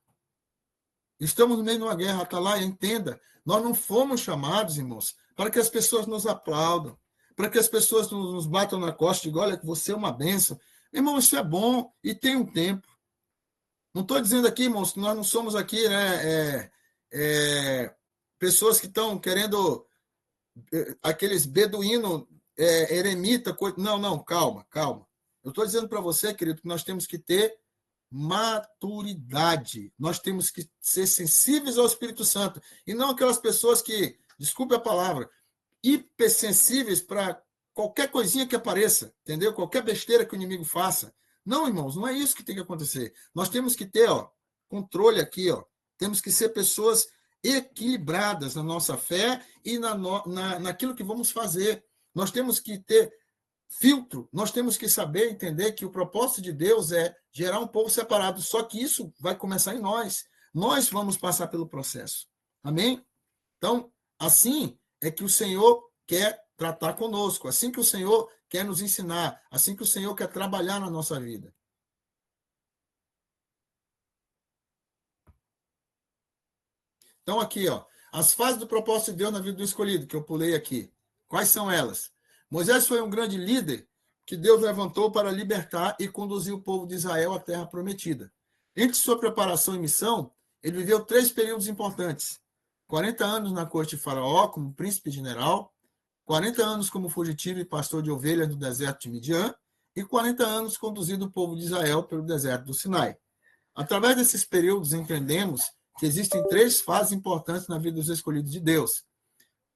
Estamos no meio de uma guerra, Atalaia, entenda. Nós não fomos chamados, irmãos, para que as pessoas nos aplaudam, para que as pessoas nos batam na costa e digam, olha, você é uma bênção. Irmão, isso é bom e tem um tempo. Não estou dizendo aqui, irmãos, que nós não somos aqui, né, pessoas que estão querendo aqueles beduínos eremita, não, calma. Eu estou dizendo para você, querido, que nós temos que ter maturidade. Nós temos que ser sensíveis ao Espírito Santo. E não aquelas pessoas que, desculpe a palavra, hipersensíveis para qualquer coisinha que apareça, entendeu? Qualquer besteira que o inimigo faça. Não, irmãos, não é isso que tem que acontecer. Nós temos que ter controle aqui. Temos que ser pessoas equilibradas na nossa fé e naquilo que vamos fazer. Nós temos que ter filtro, nós temos que saber entender que o propósito de Deus é gerar um povo separado, só que isso vai começar em nós. Nós vamos passar pelo processo. Amém? Então, assim é que o Senhor quer tratar conosco, assim que o Senhor quer nos ensinar, assim que o Senhor quer trabalhar na nossa vida. Então, aqui, as fases do propósito de Deus na vida do escolhido, que eu pulei aqui. Quais são elas? Moisés foi um grande líder que Deus levantou para libertar e conduzir o povo de Israel à terra prometida. Entre sua preparação e missão, ele viveu 3 períodos importantes. 40 anos na corte de Faraó, como príncipe general, 40 anos como fugitivo e pastor de ovelhas no deserto de Midian, e 40 anos conduzindo o povo de Israel pelo deserto do Sinai. Através desses períodos, entendemos que existem 3 fases importantes na vida dos escolhidos de Deus.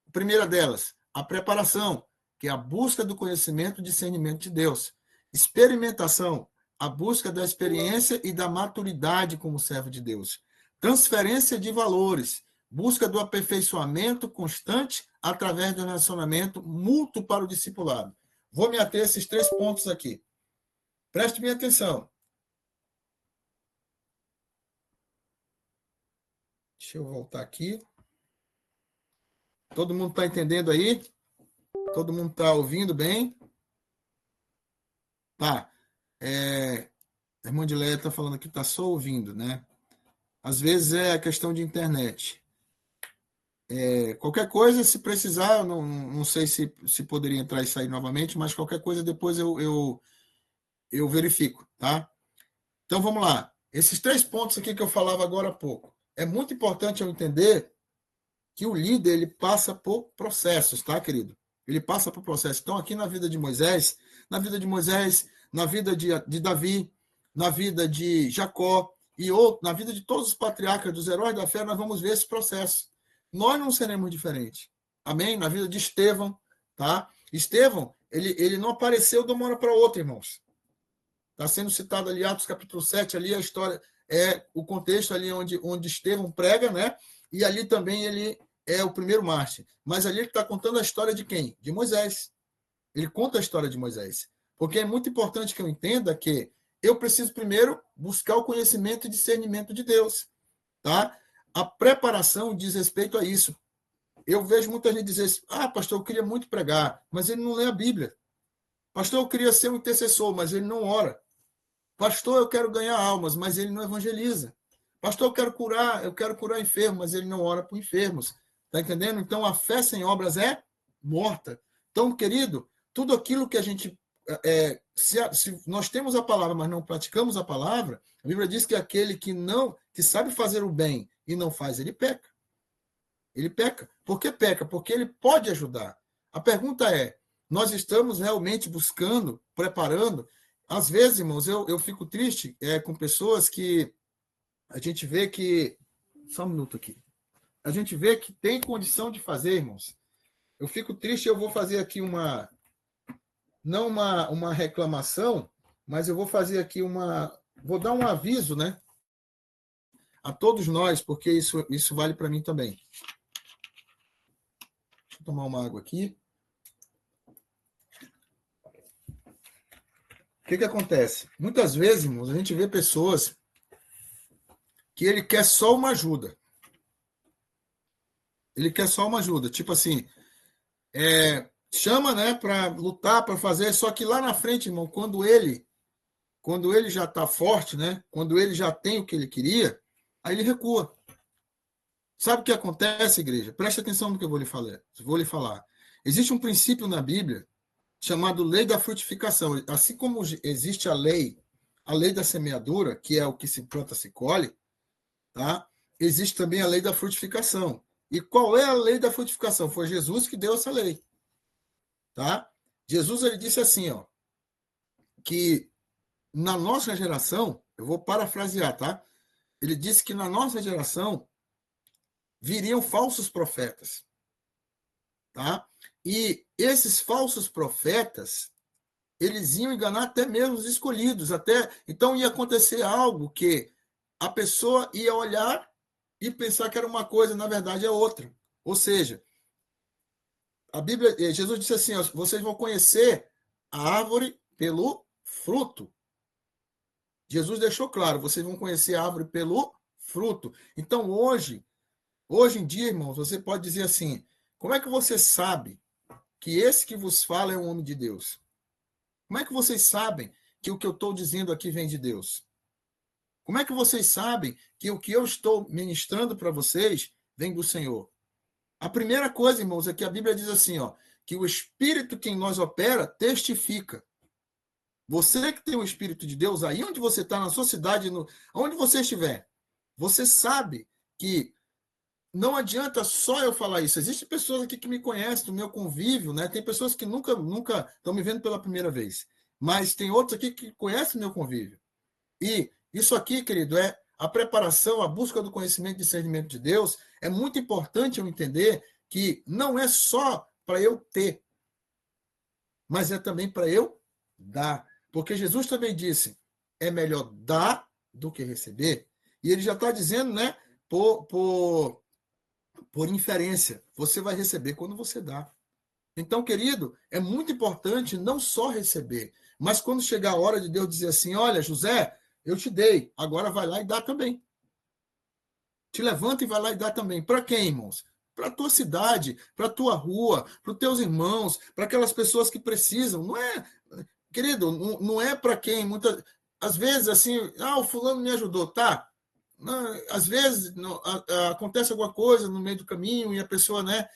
A primeira delas, a preparação, que é a busca do conhecimento e discernimento de Deus. Experimentação, a busca da experiência e da maturidade como servo de Deus. Transferência de valores, busca do aperfeiçoamento constante através do relacionamento mútuo para o discipulado. Vou me ater a esses 3 pontos aqui. Preste minha atenção. Deixa eu voltar aqui. Todo mundo está entendendo aí? Todo mundo está ouvindo bem? Tá. A irmã de Leia está falando que está só ouvindo, né? Às vezes é a questão de internet. Qualquer coisa, se precisar, não sei se poderia entrar e sair novamente, mas qualquer coisa depois eu verifico, tá? Então vamos lá. Esses 3 pontos aqui que eu falava agora há pouco. É muito importante eu entender que o líder ele passa por processos, tá, querido? Ele passa por processos. Então, aqui na vida de Moisés, na vida de Davi, na vida de Jacó, na vida de todos os patriarcas, dos heróis da fé, nós vamos ver esse processo. nós não seremos diferentes. Amém? Na vida de Estevão, tá? Estevão, ele não apareceu de uma hora para outra, irmãos. Está sendo citado ali, Atos capítulo 7, ali a história, o contexto ali onde Estevão prega, né? E ali também ele é o primeiro mártir. Mas ali ele está contando a história de quem? De Moisés. Ele conta a história de Moisés. Porque é muito importante que eu entenda que eu preciso primeiro buscar o conhecimento e discernimento de Deus, tá? A preparação diz respeito a isso. Eu vejo muita gente dizer, pastor, eu queria muito pregar, mas ele não lê a Bíblia. Pastor, eu queria ser um intercessor, mas ele não ora. Pastor, eu quero ganhar almas, mas ele não evangeliza. Pastor, eu quero curar enfermos, mas ele não ora por enfermos. Está entendendo? Então, a fé sem obras é morta. Então, querido, tudo aquilo que a gente... se nós temos a palavra, mas não praticamos a palavra, a Bíblia diz que aquele que sabe fazer o bem e não faz, ele peca. Ele peca. Por que peca? Porque ele pode ajudar. A pergunta é, nós estamos realmente buscando, preparando? Às vezes, irmãos, eu fico triste com pessoas que a gente vê que... Só um minuto aqui. A gente vê que tem condição de fazer, irmãos. Eu fico triste, eu vou fazer aqui não uma reclamação, mas eu vou fazer aqui vou dar um aviso, né? A todos nós, porque isso vale para mim também. Deixa eu tomar uma água aqui. O que acontece? Muitas vezes, irmãos, a gente vê pessoas que ele quer só uma ajuda. Ele quer só uma ajuda. Tipo assim, chama, né, para lutar, para fazer, só que lá na frente, irmão, quando ele já está forte, né, quando ele já tem o que ele queria, aí ele recua. Sabe o que acontece, igreja? Preste atenção no que eu vou lhe falar. Existe um princípio na Bíblia chamado lei da frutificação. Assim como existe a lei da semeadura, que é o que se planta, se colhe, tá? Existe também a lei da frutificação. E qual é a lei da frutificação? Foi Jesus que deu essa lei. Tá? Jesus ele disse assim, ó, que na nossa geração, eu vou parafrasear, tá? Ele disse que na nossa geração viriam falsos profetas. Tá? E esses falsos profetas, eles iam enganar até mesmo os escolhidos. Então ia acontecer algo que a pessoa ia olhar e pensar que era uma coisa, na verdade é outra. Ou seja, a Bíblia, Jesus disse assim, ó, vocês vão conhecer a árvore pelo fruto. Jesus deixou claro, vocês vão conhecer a árvore pelo fruto. Então, hoje em dia, irmãos, você pode dizer assim, como é que você sabe que esse que vos fala é um homem de Deus? Como é que vocês sabem que o que eu estou dizendo aqui vem de Deus? Como é que vocês sabem que o que eu estou ministrando para vocês vem do Senhor? A primeira coisa, irmãos, é que a Bíblia diz assim, ó, que o Espírito que em nós opera testifica. Você que tem o Espírito de Deus, aí onde você está, na sua cidade, onde você estiver, você sabe que não adianta só eu falar isso. Existem pessoas aqui que me conhecem, do meu convívio, né? Tem pessoas que nunca estão me vendo pela primeira vez. Mas tem outros aqui que conhecem o meu convívio. E isso aqui, querido, é a preparação, a busca do conhecimento e discernimento de Deus. É muito importante eu entender que não é só para eu ter, mas é também para eu dar. Porque Jesus também disse, é melhor dar do que receber. E ele já está dizendo, né, por inferência, você vai receber quando você dá. Então, querido, é muito importante não só receber, mas quando chegar a hora de Deus dizer assim, olha, José, eu te dei, agora vai lá e dá também. Te levanta e vai lá e dá também. Para quem, irmãos? Para a tua cidade, para a tua rua, para os teus irmãos, para aquelas pessoas que precisam. Não é, querido, não é para quem. Às vezes, assim, o fulano me ajudou, tá? Às vezes acontece alguma coisa no meio do caminho e a pessoa, né?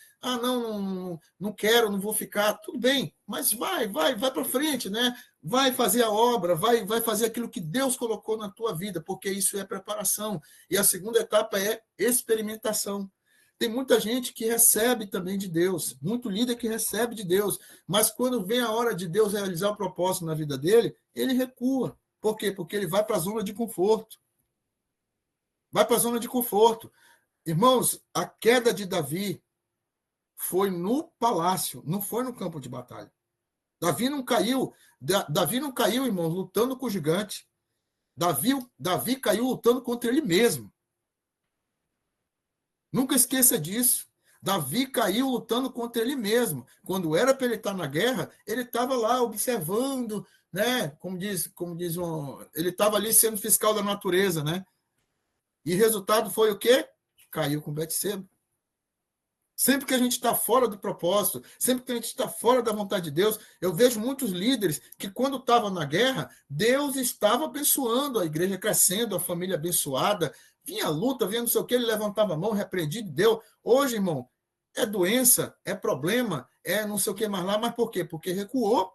Não quero, não vou ficar. Tudo bem, mas vai para frente, né? Vai fazer a obra, vai fazer aquilo que Deus colocou na tua vida, porque isso é preparação. E a segunda etapa é experimentação. Tem muita gente que recebe também de Deus, muito líder que recebe de Deus, mas quando vem a hora de Deus realizar o propósito na vida dele, ele recua. Por quê? Porque ele vai para a zona de conforto. Vai para a zona de conforto. Irmãos, a queda de Davi foi no palácio, não foi no campo de batalha. Davi não caiu, irmãos, lutando com o gigante. Davi caiu lutando contra ele mesmo. Nunca esqueça disso. Davi caiu lutando contra ele mesmo. Quando era para ele estar na guerra, ele estava lá observando, né? Ele estava ali sendo fiscal da natureza, né? E o resultado foi o quê? Caiu com Betseba. Sempre que a gente está fora do propósito, sempre que a gente está fora da vontade de Deus, eu vejo muitos líderes que, quando estavam na guerra, Deus estava abençoando a igreja, crescendo, a família abençoada. Vinha a luta, vinha não sei o que, ele levantava a mão, repreendido, deu. Hoje, irmão, é doença, é problema, é não sei o que mais lá, mas por quê? Porque recuou.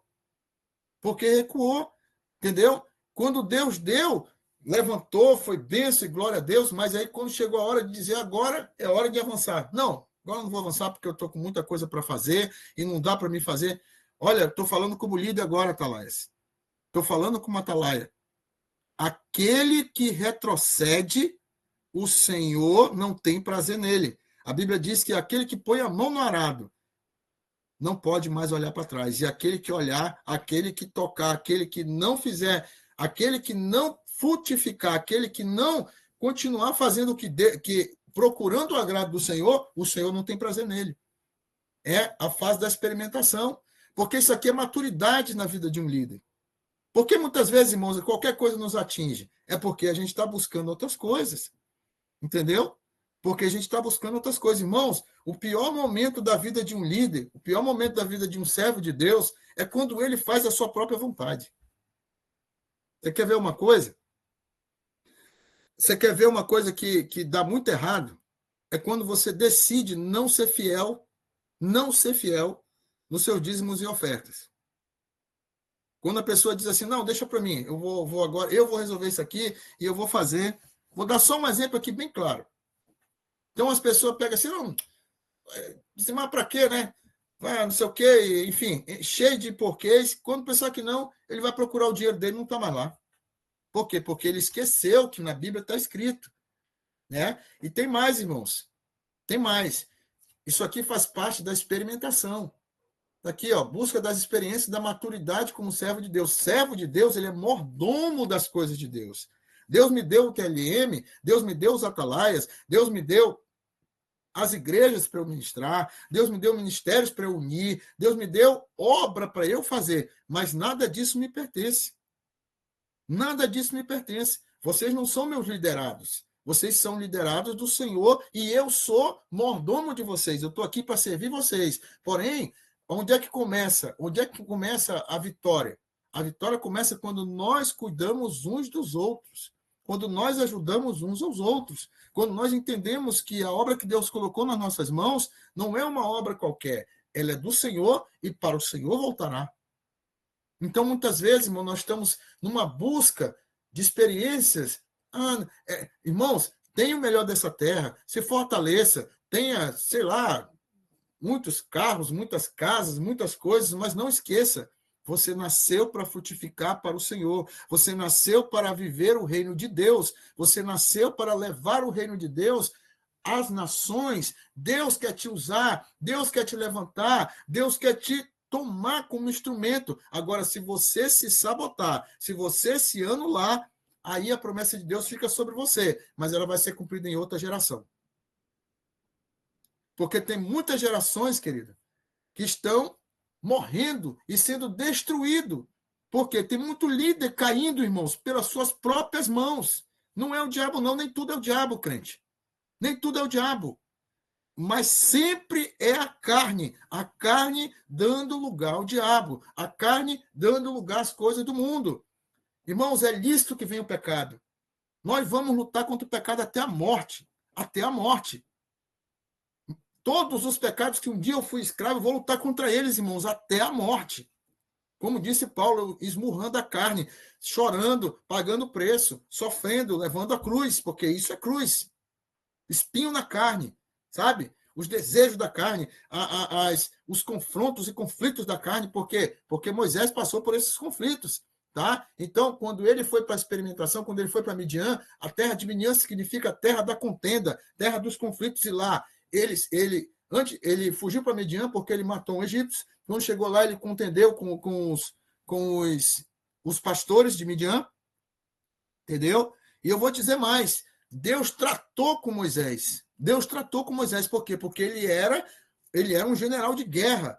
Porque recuou, entendeu? Quando Deus deu, levantou, foi bênção e glória a Deus, mas aí quando chegou a hora de dizer agora, é hora de avançar. Não, agora eu não vou avançar porque eu estou com muita coisa para fazer e não dá para me fazer. Olha, estou falando como líder agora, Atalaias. Estou falando como Atalaia. Aquele que retrocede, o Senhor não tem prazer nele. A Bíblia diz que aquele que põe a mão no arado não pode mais olhar para trás. E aquele que olhar, aquele que tocar, aquele que não fizer, aquele que não frutificar, aquele que não continuar fazendo que procurando o agrado do Senhor, o Senhor não tem prazer nele. É a fase da experimentação. Porque isso aqui é maturidade na vida de um líder. Porque muitas vezes, irmãos, qualquer coisa nos atinge. É porque a gente está buscando outras coisas. Entendeu? Porque a gente está buscando outras coisas. Irmãos, o pior momento da vida de um líder, o pior momento da vida de um servo de Deus, é quando ele faz a sua própria vontade. Você quer ver uma coisa? Você quer ver uma coisa que dá muito errado? É quando você decide não ser fiel nos seus dízimos e ofertas. Quando a pessoa diz assim, não, deixa para mim, eu vou agora, eu vou resolver isso aqui e eu vou fazer. Vou dar só um exemplo aqui bem claro. Então as pessoas pegam assim, não, mas para quê, né? Não sei o quê, enfim, cheio de porquês. Quando pensar que não, ele vai procurar o dinheiro dele e não está mais lá. Por quê? Porque ele esqueceu que na Bíblia está escrito. Né? E tem mais, irmãos. Tem mais. Isso aqui faz parte da experimentação. Aqui, ó, busca das experiências da maturidade como servo de Deus. Servo de Deus, ele é mordomo das coisas de Deus. Deus me deu o QLM, Deus me deu os atalaias, Deus me deu as igrejas para eu ministrar, Deus me deu ministérios para eu unir, Deus me deu obra para eu fazer, mas nada disso me pertence. Nada disso me pertence. Vocês não são meus liderados. Vocês são liderados do Senhor e eu sou mordomo de vocês. Eu estou aqui para servir vocês. Porém, onde é que começa? Onde é que começa a vitória? A vitória começa quando nós cuidamos uns dos outros. Quando nós ajudamos uns aos outros, quando nós entendemos que a obra que Deus colocou nas nossas mãos não é uma obra qualquer, ela é do Senhor e para o Senhor voltará. Então, muitas vezes, irmão, nós estamos numa busca de experiências. Irmãos, tenha o melhor dessa terra, se fortaleça, tenha, sei lá, muitos carros, muitas casas, muitas coisas, mas não esqueça, você nasceu para frutificar para o Senhor. Você nasceu para viver o reino de Deus. Você nasceu para levar o reino de Deus às nações. Deus quer te usar. Deus quer te levantar. Deus quer te tomar como instrumento. Agora, se você se sabotar, se você se anular, aí a promessa de Deus fica sobre você. Mas ela vai ser cumprida em outra geração. Porque tem muitas gerações, querida, que estão morrendo e sendo destruído. Porque tem muito líder caindo, irmãos, pelas suas próprias mãos. Não é o diabo, não, nem tudo é o diabo, crente. Nem tudo é o diabo. Mas sempre é a carne dando lugar ao diabo, a carne dando lugar às coisas do mundo. Irmãos, é lícito que vem o pecado. Nós vamos lutar contra o pecado até a morte. Até a morte. Todos os pecados que um dia eu fui escravo, eu vou lutar contra eles, irmãos, até a morte. Como disse Paulo, esmurrando a carne, chorando, pagando preço, sofrendo, levando a cruz, porque isso é cruz. Espinho na carne, sabe? Os desejos da carne, os confrontos e conflitos da carne. Por quê? Porque Moisés passou por esses conflitos. Tá? Então, quando ele foi para a experimentação, quando ele foi para Midian, a terra de Midian significa terra da contenda, terra dos conflitos, e lá ele fugiu para Midian porque ele matou um egípcio. Quando chegou lá, ele contendeu com os pastores de Midian, entendeu? E eu vou dizer mais, Deus tratou com Moisés. Deus tratou com Moisés, por quê? Porque ele era um general de guerra.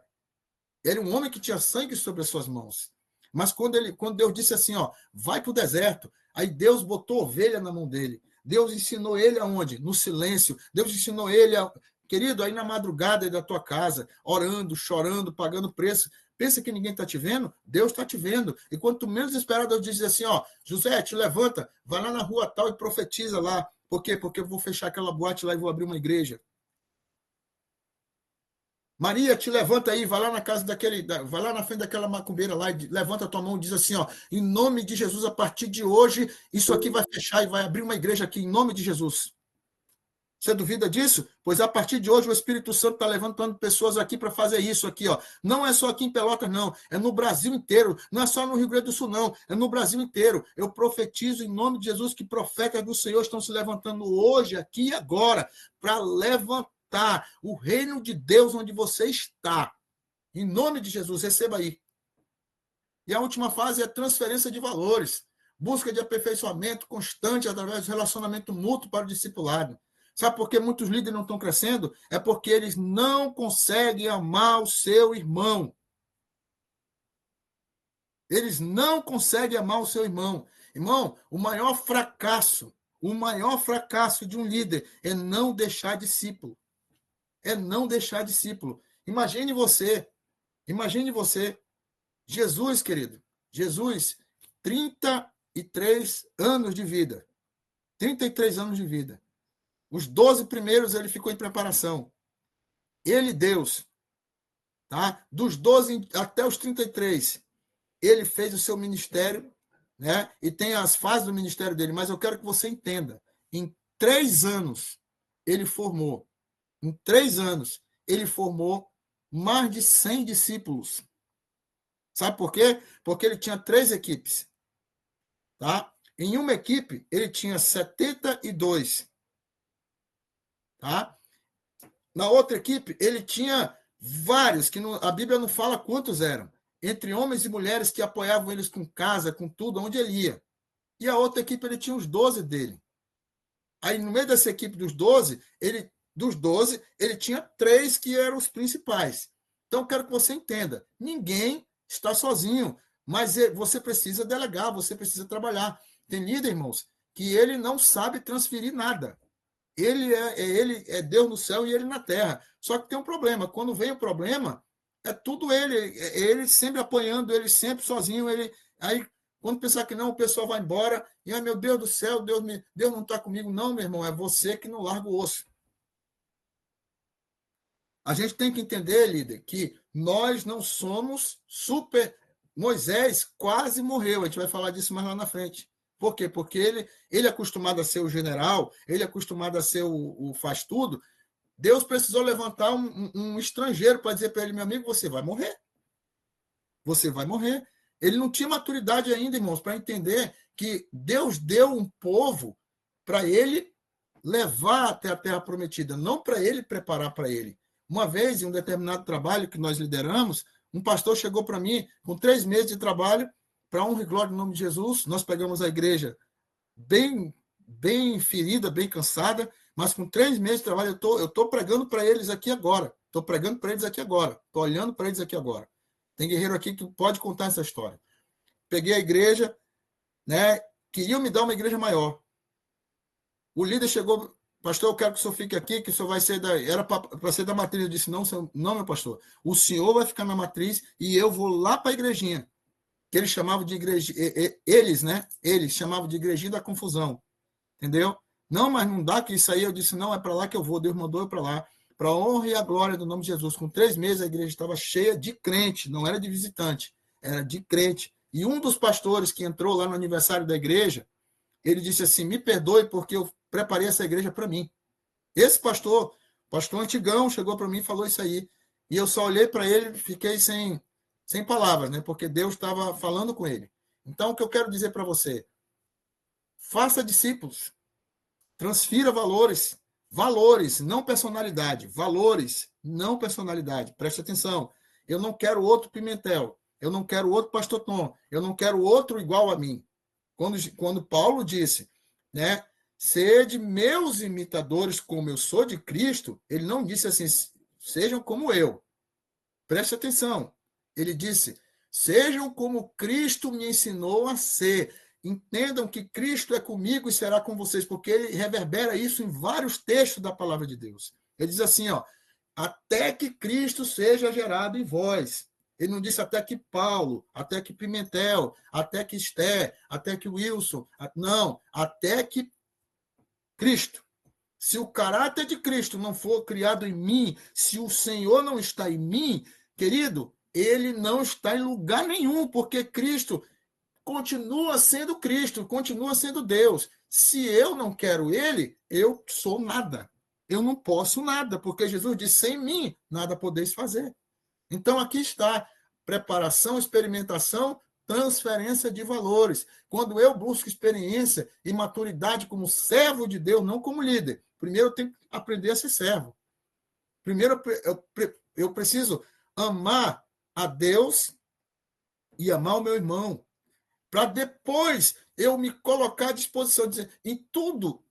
Ele era um homem que tinha sangue sobre as suas mãos. Mas quando Deus disse assim, ó, vai para o deserto, aí Deus botou ovelha na mão dele. Deus ensinou ele aonde? No silêncio. Deus ensinou ele, querido, aí na madrugada aí da tua casa, orando, chorando, pagando preço. Pensa que ninguém está te vendo? Deus está te vendo. E quanto menos esperar, Deus diz assim, ó, José, te levanta, vai lá na rua tal e profetiza lá. Por quê? Porque eu vou fechar aquela boate lá e vou abrir uma igreja. Maria, te levanta aí, vai lá na casa vai lá na frente daquela macumbeira lá, e levanta a tua mão e diz assim, ó, em nome de Jesus, a partir de hoje, isso aqui vai fechar e vai abrir uma igreja aqui, em nome de Jesus. Você duvida disso? Pois a partir de hoje o Espírito Santo está levantando pessoas aqui para fazer isso aqui, ó. Não é só aqui em Pelotas, não. É no Brasil inteiro. Não é só no Rio Grande do Sul, não. É no Brasil inteiro. Eu profetizo em nome de Jesus que profetas do Senhor estão se levantando hoje, aqui e agora, para levantar o reino de Deus onde você está. Em nome de Jesus, receba aí. E a última fase é transferência de valores. Busca de aperfeiçoamento constante através do relacionamento mútuo para o discipulado. Sabe por que muitos líderes não estão crescendo? É porque eles não conseguem amar o seu irmão. Eles não conseguem amar o seu irmão. Irmão, o maior fracasso de um líder é não deixar discípulo. É não deixar discípulo. Imagine você. Jesus, querido. Jesus, 33 anos de vida. 33 anos de vida. Os 12 primeiros ele ficou em preparação. Ele, Deus, tá? Dos 12 até os 33, ele fez o seu ministério, né? E tem as fases do ministério dele, mas eu quero que você entenda. Em 3 anos, ele formou. Em 3 anos, ele formou mais de 100 discípulos. Sabe por quê? Porque ele tinha 3 equipes. Tá? Em uma equipe, ele tinha 72. Tá? Na outra equipe, ele tinha vários, que a Bíblia não fala quantos eram, entre homens e mulheres que apoiavam eles com casa, com tudo, onde ele ia. E a outra equipe, ele tinha os 12 dele. Aí, no meio dessa equipe dos 12, ele tinha 3 que eram os principais. Então, eu quero que você entenda, ninguém está sozinho, mas você precisa delegar, você precisa trabalhar. Tem líder, irmãos, que ele não sabe transferir nada. Ele é Deus no céu e ele na terra. Só que tem um problema. Quando vem o problema, é tudo ele sempre apanhando, ele sempre sozinho. Aí, quando pensar que não, o pessoal vai embora. E, ai, meu Deus do céu, Deus não está comigo. Não, meu irmão, é você que não larga o osso. A gente tem que entender, líder, que nós não somos super... Moisés quase morreu. A gente vai falar disso mais lá na frente. Por quê? Porque ele é acostumado a ser o general, ele é acostumado a ser o faz tudo. Deus precisou levantar um estrangeiro para dizer para ele, meu amigo, você vai morrer. Você vai morrer. Ele não tinha maturidade ainda, irmãos, para entender que Deus deu um povo para ele levar até a terra prometida, não para ele preparar para ele. Uma vez, em um determinado trabalho que nós lideramos, um pastor chegou para mim com 3 meses de trabalho, para honra e glória no nome de Jesus. Nós pegamos a igreja bem ferida, bem cansada, mas com 3 meses de trabalho, eu estou pregando para eles aqui agora. Estou pregando para eles aqui agora. Estou olhando para eles aqui agora. Tem guerreiro aqui que pode contar essa história. Peguei a igreja, né? Queriam me dar uma igreja maior. O líder chegou, pastor, eu quero que o senhor fique aqui, que o senhor vai ser era para ser da matriz. Eu disse, não, meu pastor, o senhor vai ficar na matriz e eu vou lá para a igrejinha. Que eles chamavam de igreja, eles chamavam de igrejinha da confusão, entendeu? Não, mas não dá que isso aí, eu disse, não, é para lá que eu vou, Deus mandou eu para lá, para a honra e a glória do nome de Jesus. Com 3 meses a igreja estava cheia de crente, não era de visitante, era de crente. E um dos pastores que entrou lá no aniversário da igreja, ele disse assim, me perdoe porque eu preparei essa igreja para mim. Esse pastor antigão, chegou para mim e falou isso aí. E eu só olhei para ele, fiquei sem palavras, né? Porque Deus estava falando com ele. Então, o que eu quero dizer para você, faça discípulos, transfira valores, valores, não personalidade, valores, não personalidade. Preste atenção, eu não quero outro Pimentel, eu não quero outro Pastor Tom, eu não quero outro igual a mim. Quando Paulo disse, né, sede meus imitadores como eu sou de Cristo, ele não disse assim, sejam como eu. Preste atenção. Ele disse, sejam como Cristo me ensinou a ser. Entendam que Cristo é comigo e será com vocês, porque ele reverbera isso em vários textos da palavra de Deus. Ele diz assim, ó, até que Cristo seja gerado em vós. Ele não disse até que Paulo, até que Pimentel, até que Esté, até que Wilson. Não, até que Cristo. Se o caráter de Cristo não for criado em mim, se o Senhor não está em mim, querido, ele não está em lugar nenhum, porque Cristo continua sendo Cristo, continua sendo Deus. Se eu não quero ele, eu sou nada. Eu não posso nada, porque Jesus disse, sem mim, nada podeis fazer. Então, aqui está, preparação, experimentação, transferência de valores. Quando eu busco experiência e maturidade como servo de Deus, não como líder, primeiro eu tenho que aprender a ser servo. Primeiro eu preciso amar a Deus e amar o meu irmão, para depois eu me colocar à disposição, dizer, em tudo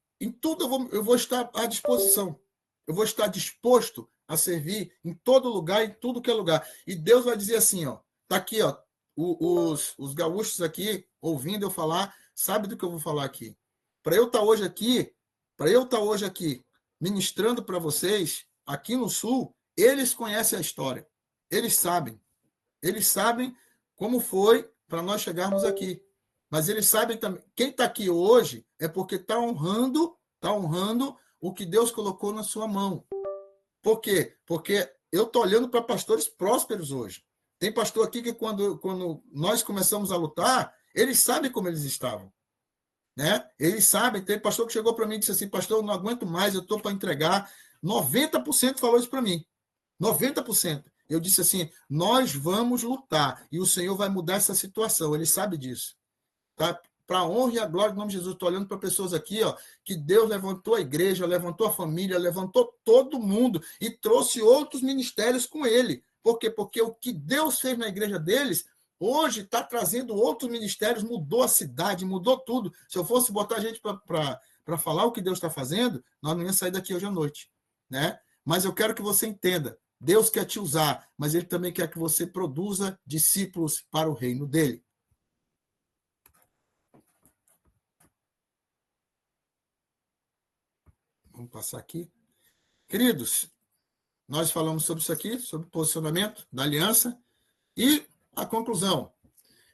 eu vou estar à disposição. Eu vou estar disposto a servir em todo lugar, em tudo que é lugar. E Deus vai dizer assim, ó, tá aqui, ó, os gaúchos aqui, ouvindo eu falar, sabe do que eu vou falar aqui. Para eu estar hoje aqui, ministrando para vocês, aqui no Sul, eles conhecem a história. Eles sabem como foi para nós chegarmos aqui. Mas eles sabem também, quem está aqui hoje é porque está honrando o que Deus colocou na sua mão. Por quê? Porque eu estou olhando para pastores prósperos hoje. Tem pastor aqui que quando nós começamos a lutar, eles sabem como eles estavam. Né? Eles sabem. Tem pastor que chegou para mim e disse assim, pastor, eu não aguento mais, eu estou para entregar. 90% falou isso para mim. 90%. Eu disse assim, nós vamos lutar e o Senhor vai mudar essa situação. Ele sabe disso. Tá? Para a honra e a glória do nome de Jesus. Estou olhando para pessoas aqui, ó, que Deus levantou a igreja, levantou a família, levantou todo mundo e trouxe outros ministérios com ele. Por quê? Porque o que Deus fez na igreja deles, hoje está trazendo outros ministérios, mudou a cidade, mudou tudo. Se eu fosse botar a gente para falar o que Deus está fazendo, nós não íamos sair daqui hoje à noite. Né? Mas eu quero que você entenda, Deus quer te usar, mas ele também quer que você produza discípulos para o reino dele. Vamos passar aqui. Queridos, nós falamos sobre isso aqui, sobre o posicionamento da aliança e a conclusão.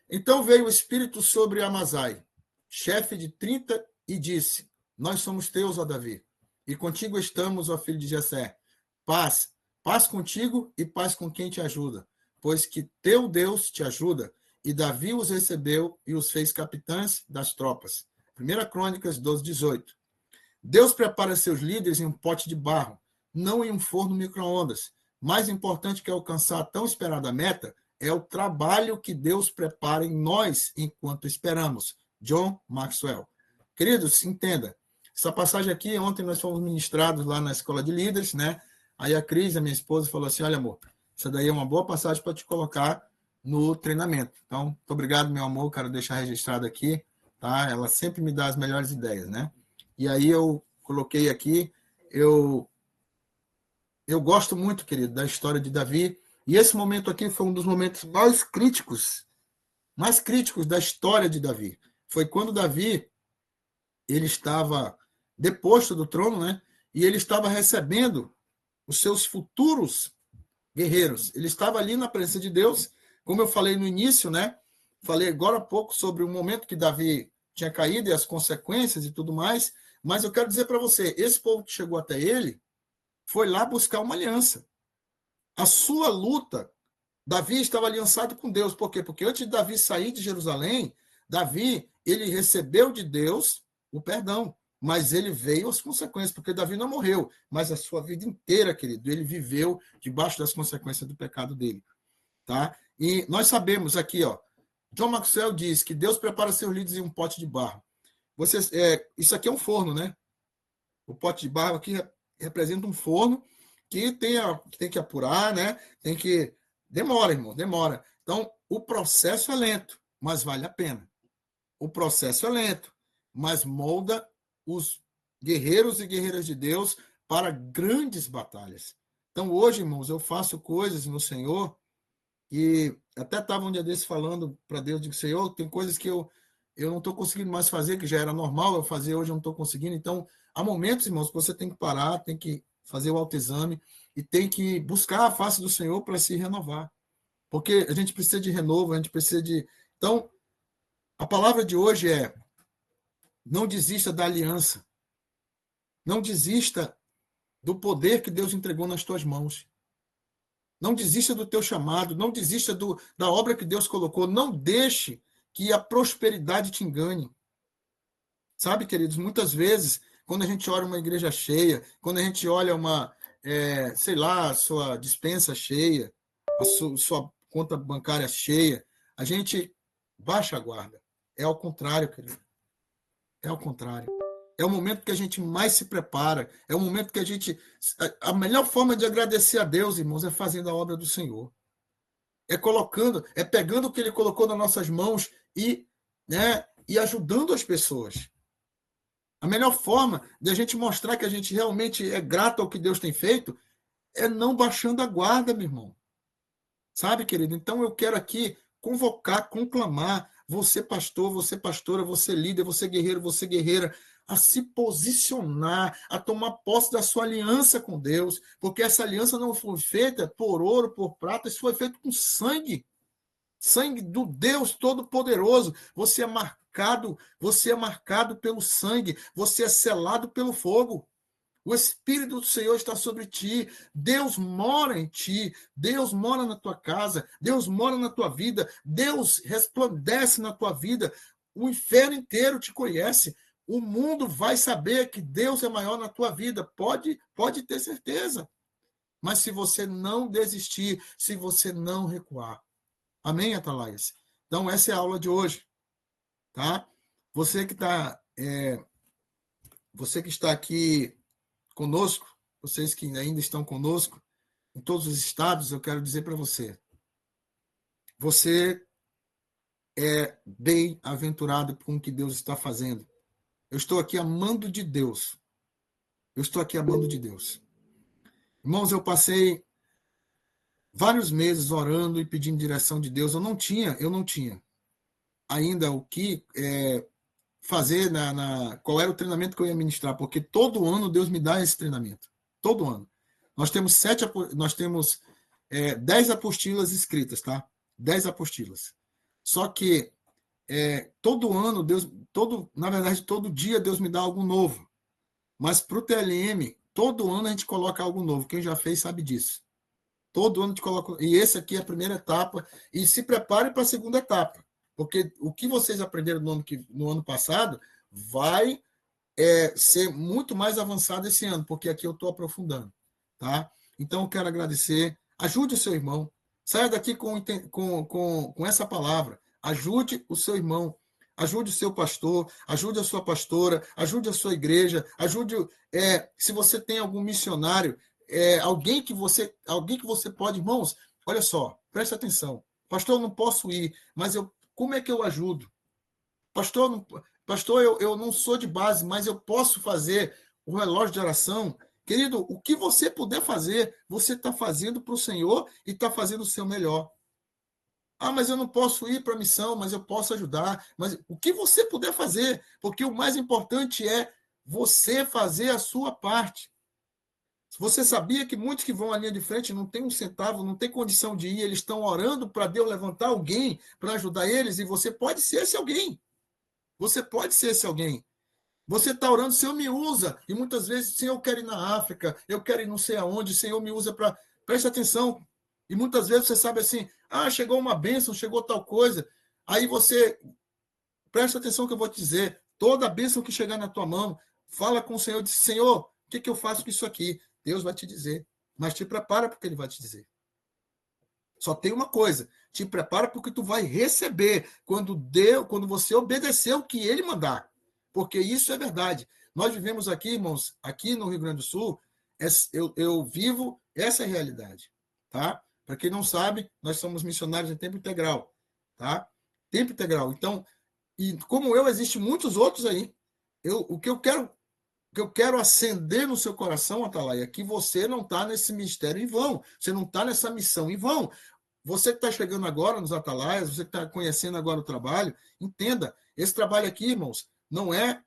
Então veio o Espírito sobre Amazai, chefe de 30, e disse, nós somos teus, ó Davi, e contigo estamos, ó filho de Jessé. Paz contigo e paz com quem te ajuda, pois que teu Deus te ajuda. E Davi os recebeu e os fez capitães das tropas. 1 Crônicas 12, 18. Deus prepara seus líderes em um pote de barro, não em um forno micro-ondas. Mais importante que alcançar a tão esperada meta é o trabalho que Deus prepara em nós enquanto esperamos. John Maxwell. Queridos, entenda. Essa passagem aqui, ontem nós fomos ministrados lá na Escola de Líderes, né? Aí a Cris, a minha esposa, falou assim, olha, amor, essa daí é uma boa passagem para te colocar no treinamento. Então, muito obrigado, meu amor, quero deixar registrado aqui, tá? Ela sempre me dá as melhores ideias, né? E aí eu coloquei aqui, eu gosto muito, querido, da história de Davi, e esse momento aqui foi um dos momentos mais críticos da história de Davi. Foi quando Davi, ele estava deposto do trono, né? E ele estava recebendo os seus futuros guerreiros. Ele estava ali na presença de Deus, como eu falei no início, né? Falei agora há pouco sobre o momento que Davi tinha caído e as consequências e tudo mais, mas eu quero dizer para você, esse povo que chegou até ele foi lá buscar uma aliança. A sua luta, Davi estava aliançado com Deus. Por quê? Porque antes de Davi sair de Jerusalém, Davi, ele recebeu de Deus o perdão, mas ele veio as consequências, porque Davi não morreu, mas a sua vida inteira, querido, ele viveu debaixo das consequências do pecado dele. Tá? E nós sabemos aqui, ó, John Maxwell diz que Deus prepara seus líderes em um pote de barro. Isso aqui é um forno, né? O pote de barro aqui representa um forno que tem que apurar, né? Demora, irmão, demora. Então, o processo é lento, mas vale a pena. O processo é lento, mas molda os guerreiros e guerreiras de Deus para grandes batalhas. Então, hoje, irmãos, eu faço coisas no Senhor e até estava um dia desse falando para Deus, digo, Senhor, tem coisas que eu não estou conseguindo mais fazer, que já era normal eu fazer, hoje eu não estou conseguindo. Então, há momentos, irmãos, que você tem que parar, tem que fazer o autoexame e tem que buscar a face do Senhor para se renovar. Porque a gente precisa de renovo, a gente precisa de... Então, a palavra de hoje é: não desista da aliança. Não desista do poder que Deus entregou nas tuas mãos. Não desista do teu chamado, não desista da obra que Deus colocou. Não deixe que a prosperidade te engane. Sabe, queridos, muitas vezes, quando a gente olha uma igreja cheia, quando a gente olha sei lá, a sua despensa cheia, a sua conta bancária cheia, a gente baixa a guarda. É ao contrário, querido. É ao contrário. É o momento que a gente mais se prepara. É o momento que a gente... A melhor forma de agradecer a Deus, irmãos, é fazendo a obra do Senhor. É pegando o que Ele colocou nas nossas mãos e ajudando as pessoas. A melhor forma de a gente mostrar que a gente realmente é grato ao que Deus tem feito é não baixando a guarda, meu irmão. Sabe, querido? Então eu quero aqui convocar, conclamar você, pastor, você, pastora, você, líder, você, guerreiro, você, guerreira, a se posicionar, a tomar posse da sua aliança com Deus, porque essa aliança não foi feita por ouro, por prata, isso foi feito com sangue. Sangue do Deus Todo-Poderoso. Você é marcado pelo sangue, você é selado pelo fogo. O Espírito do Senhor está sobre ti. Deus mora em ti. Deus mora na tua casa. Deus mora na tua vida. Deus resplandece na tua vida. O inferno inteiro te conhece. O mundo vai saber que Deus é maior na tua vida. Pode ter certeza. Mas se você não desistir, se você não recuar. Amém, Atalaias? Então, essa é a aula de hoje. Tá? Você que está aqui conosco, vocês que ainda estão conosco, em todos os estados, eu quero dizer para você é bem-aventurado com o que Deus está fazendo. Eu estou aqui amando de Deus. Eu estou aqui amando de Deus. Irmãos, eu passei vários meses orando e pedindo direção de Deus. Eu não tinha ainda o que fazer, qual era o treinamento que eu ia ministrar, porque todo ano Deus me dá esse treinamento. Todo ano. Nós temos 10 apostilas escritas, tá? 10 apostilas. Só que todo ano, na verdade, todo dia Deus me dá algo novo. Mas para o TLM, todo ano a gente coloca algo novo. Quem já fez sabe disso. Todo ano a gente coloca. E esse aqui é a primeira etapa. E se prepare para a segunda etapa. Porque o que vocês aprenderam no ano passado vai ser muito mais avançado esse ano, porque aqui eu estou aprofundando. Tá? Então, eu quero agradecer. Ajude o seu irmão. Saia daqui com essa palavra. Ajude o seu irmão. Ajude o seu pastor. Ajude a sua pastora. Ajude a sua igreja. Se você tem algum missionário, alguém que você pode... Irmãos, olha só, presta atenção. Pastor, eu não posso ir, mas como é que eu ajudo? Pastor, eu não sou de base, mas eu posso fazer o relógio de oração. Querido, o que você puder fazer, você está fazendo para o Senhor e está fazendo o seu melhor. Ah, mas eu não posso ir para a missão, mas eu posso ajudar. Mas o que você puder fazer, porque o mais importante é você fazer a sua parte. Você sabia que muitos que vão à linha de frente não têm um centavo, não têm condição de ir, eles estão orando para Deus levantar alguém para ajudar eles, e você pode ser esse alguém. Você pode ser esse alguém. Você está orando, Senhor, me usa. E muitas vezes, Senhor, eu quero ir na África, eu quero ir não sei aonde, Senhor, me usa para... Preste atenção. E muitas vezes você sabe assim, chegou uma bênção, chegou tal coisa. Aí você... Presta atenção que eu vou te dizer. Toda bênção que chegar na tua mão, fala com o Senhor, diz, Senhor, o que eu faço com isso aqui? Deus vai te dizer. Mas te prepara porque Ele vai te dizer. Só tem uma coisa, te prepara porque tu vai receber quando você obedecer o que ele mandar. Porque isso é verdade. Nós vivemos aqui, irmãos, aqui no Rio Grande do Sul, eu vivo essa realidade, tá? Para quem não sabe, nós somos missionários em tempo integral, tá? Tempo integral. Então, e como eu, existem muitos outros aí. O que eu quero acender no seu coração, Atalaia, é que você não está nesse ministério em vão. Você não está nessa missão em vão. Você que está chegando agora nos Atalaias, você que está conhecendo agora o trabalho, entenda, esse trabalho aqui, irmãos, não é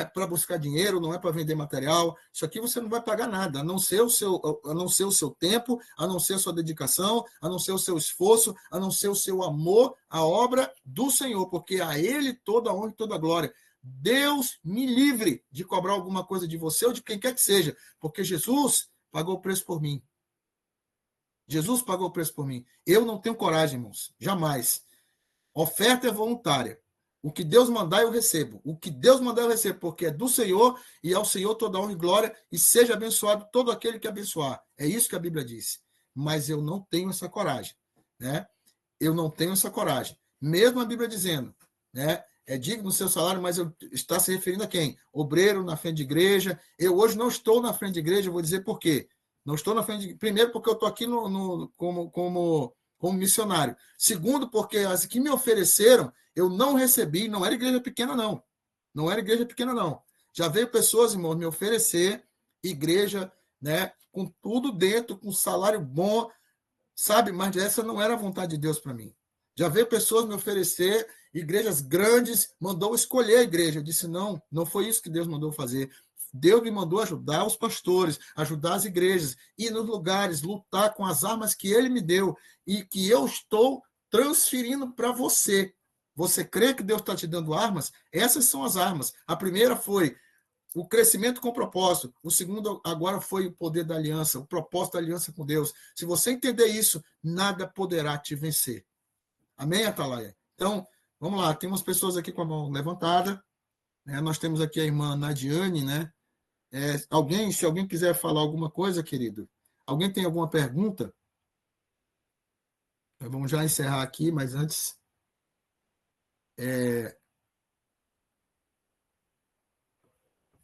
para buscar dinheiro, não é para vender material. Isso aqui você não vai pagar nada, a não ser o seu tempo, a não ser a sua dedicação, a não ser o seu esforço, a não ser o seu amor à obra do Senhor, porque a Ele toda a honra e toda a glória. Deus me livre de cobrar alguma coisa de você ou de quem quer que seja, porque Jesus pagou o preço por mim. Jesus pagou o preço por mim. Eu não tenho coragem, irmãos. Jamais. Oferta é voluntária. O que Deus mandar, eu recebo. O que Deus mandar, eu recebo, porque é do Senhor e ao Senhor toda honra e glória, e seja abençoado todo aquele que abençoar. É isso que a Bíblia diz. Mas eu não tenho essa coragem, né? Eu não tenho essa coragem. Mesmo a Bíblia dizendo, né? É digno do seu salário, mas está se referindo a quem? Obreiro na frente de igreja. Eu hoje não estou na frente de igreja, eu vou dizer por quê. Não estou na frente de... Primeiro, porque eu estou aqui como missionário. Segundo, porque as que me ofereceram, eu não recebi, não era igreja pequena, não. Não era igreja pequena, não. Já veio pessoas, irmãos, me oferecer igreja, né, com tudo dentro, com salário bom, sabe? Mas essa não era a vontade de Deus para mim. Já veio pessoas me oferecer igrejas grandes, mandou escolher a igreja. Eu disse, não, não foi isso que Deus mandou fazer. Deus me mandou ajudar os pastores, ajudar as igrejas, ir nos lugares, lutar com as armas que ele me deu e que eu estou transferindo para você. Você crê que Deus está te dando armas? Essas são as armas. A primeira foi o crescimento com propósito. O segundo agora foi o poder da aliança, o propósito da aliança com Deus. Se você entender isso, nada poderá te vencer. Amém, Atalaia? Então, vamos lá. Tem umas pessoas aqui com a mão levantada. Né? Nós temos aqui a irmã Nadiane, né? Se alguém quiser falar alguma coisa, querido, alguém tem alguma pergunta? Vamos já encerrar aqui, mas antes,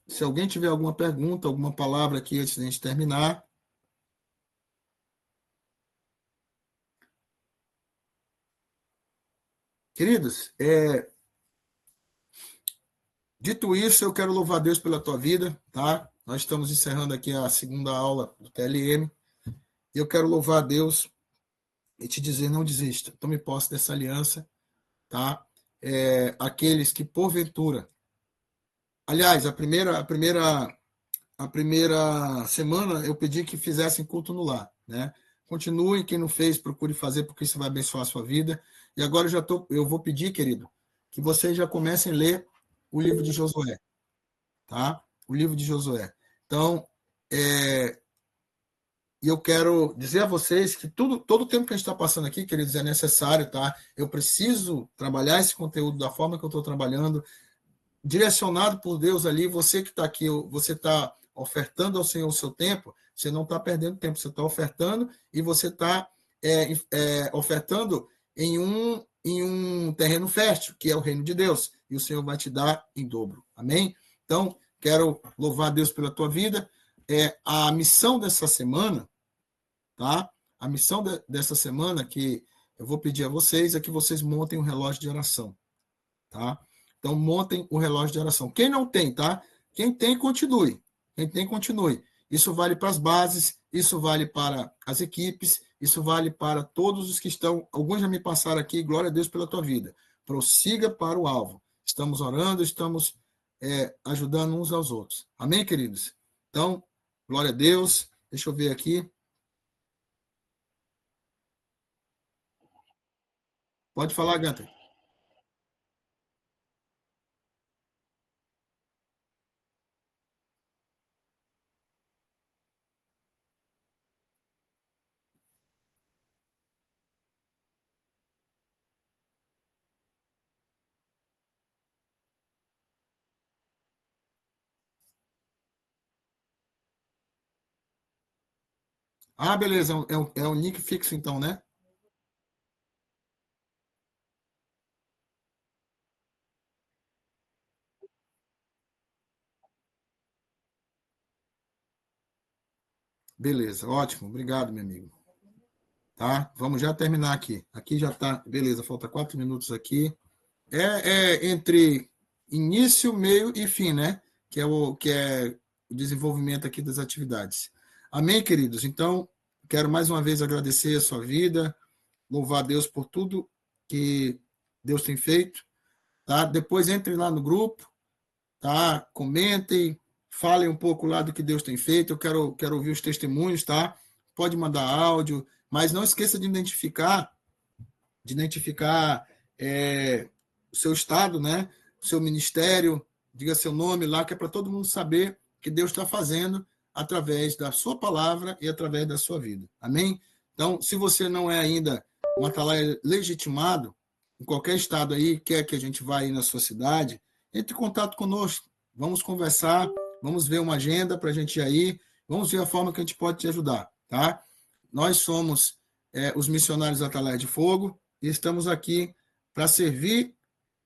se alguém tiver alguma pergunta, alguma palavra aqui antes de a gente terminar. Queridos, dito isso, eu quero louvar Deus pela tua vida, tá? Nós estamos encerrando aqui a segunda aula do TLM. E eu quero louvar a Deus e te dizer, não desista. Tome posse dessa aliança, tá? Aqueles que, porventura... Aliás, a primeira semana eu pedi que fizessem culto no lar, né? Continuem, quem não fez, procure fazer, porque isso vai abençoar a sua vida. E agora eu vou pedir, querido, que vocês já comecem a ler o livro de Josué, tá? O livro de Josué. Então, e eu quero dizer a vocês que todo o tempo que a gente está passando aqui, queridos, é necessário, tá? Eu preciso trabalhar esse conteúdo da forma que eu estou trabalhando, direcionado por Deus ali. Você que está aqui, você está ofertando ao Senhor o seu tempo, você não está perdendo tempo, você está ofertando e você está ofertando em um terreno fértil, que é o reino de Deus, e o Senhor vai te dar em dobro. Amém? Então, quero louvar a Deus pela tua vida. A missão dessa semana, tá? A missão dessa semana que eu vou pedir a vocês é que vocês montem um relógio de oração, tá? Então, montem o relógio de oração. Quem não tem, tá? Quem tem, continue. Quem tem, continue. Isso vale para as bases, isso vale para as equipes, isso vale para todos os que estão. Alguns já me passaram aqui, glória a Deus pela tua vida. Prossiga para o alvo. Estamos orando, estamos ajudando uns aos outros. Amém, queridos? Então, glória a Deus. Deixa eu ver aqui. Pode falar, Ganta. Ah, beleza. É um nick fixo, então, né? Beleza, ótimo. Obrigado, meu amigo. Tá? Vamos já terminar aqui. Aqui já está. Beleza, falta 4 minutos aqui. É entre início, meio e fim, né? Que é o desenvolvimento aqui das atividades. Amém, queridos? Então, quero mais uma vez agradecer a sua vida, louvar a Deus por tudo que Deus tem feito, tá? Depois entrem lá no grupo, tá? Comentem, falem um pouco lá do que Deus tem feito. Eu quero ouvir os testemunhos, tá? Pode mandar áudio, mas não esqueça de identificar o seu estado, né? O seu ministério, diga seu nome lá, que é para todo mundo saber que Deus está fazendo através da sua palavra e através da sua vida. Amém? Então, se você não é ainda um atalaia legitimado, em qualquer estado aí, quer que a gente vá aí na sua cidade, entre em contato conosco. Vamos conversar, vamos ver uma agenda para a gente ir aí, vamos ver a forma que a gente pode te ajudar, tá? Nós somos os missionários Atalaia de Fogo e estamos aqui para servir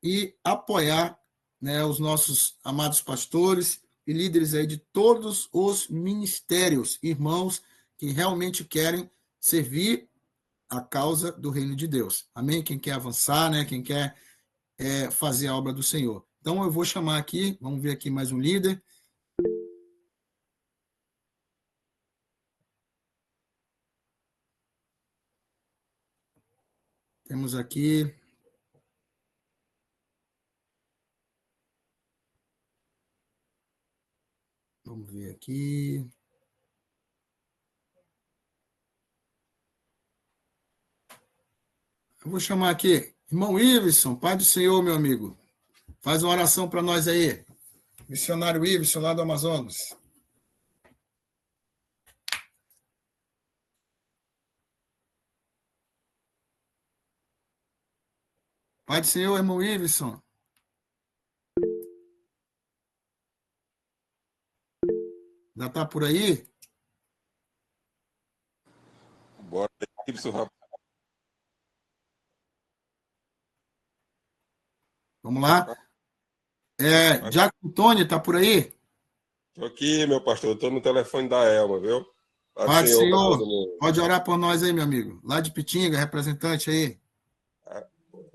e apoiar, né, os nossos amados pastores e líderes aí de todos os ministérios, irmãos que realmente querem servir a causa do reino de Deus. Amém? Quem quer avançar, né? Quem quer fazer a obra do Senhor. Então eu vou chamar aqui, vamos ver aqui mais um líder. Temos aqui vamos ver aqui. Eu vou chamar aqui, irmão Iveson, Pai do Senhor, meu amigo. Faz uma oração para nós aí. Missionário Iveson, lá do Amazonas. Pai do Senhor, irmão Iveson. Já está por aí? Bora, Iveson, rapaz. Vamos lá. Diácono Tony, está por aí? Estou aqui, meu pastor. Estou no telefone da Elma, viu? Pai do Senhor, pode orar por nós aí, meu amigo. Lá de Pitinga, representante aí.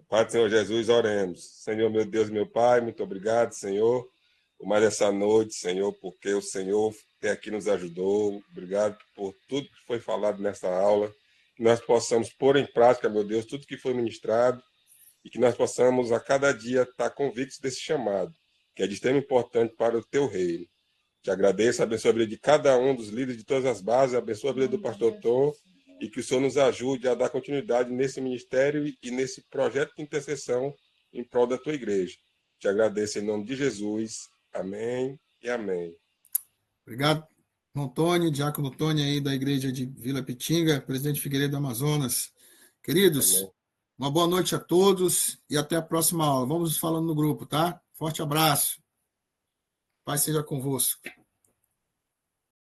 Pai do Senhor Jesus, oremos. Senhor, meu Deus, meu Pai, muito obrigado, Senhor, por mais essa noite, Senhor, porque o Senhor até aqui nos ajudou. Obrigado por tudo que foi falado nessa aula. Que nós possamos pôr em prática, meu Deus, tudo que foi ministrado e que nós possamos a cada dia estar convictos desse chamado, que é de extrema importância para o teu reino. Te agradeço, abençoa a vida de cada um dos líderes de todas as bases, abençoa a vida do pastor Tom e que o Senhor nos ajude a dar continuidade nesse ministério e nesse projeto de intercessão em prol da tua igreja. Te agradeço em nome de Jesus. Amém e amém. Obrigado, irmão Tony, diácono Tony aí da igreja de Vila Pitinga, presidente Figueiredo do Amazonas. Queridos, amém. Uma boa noite a todos e até a próxima aula. Vamos falando no grupo, tá? Forte abraço. Paz seja convosco.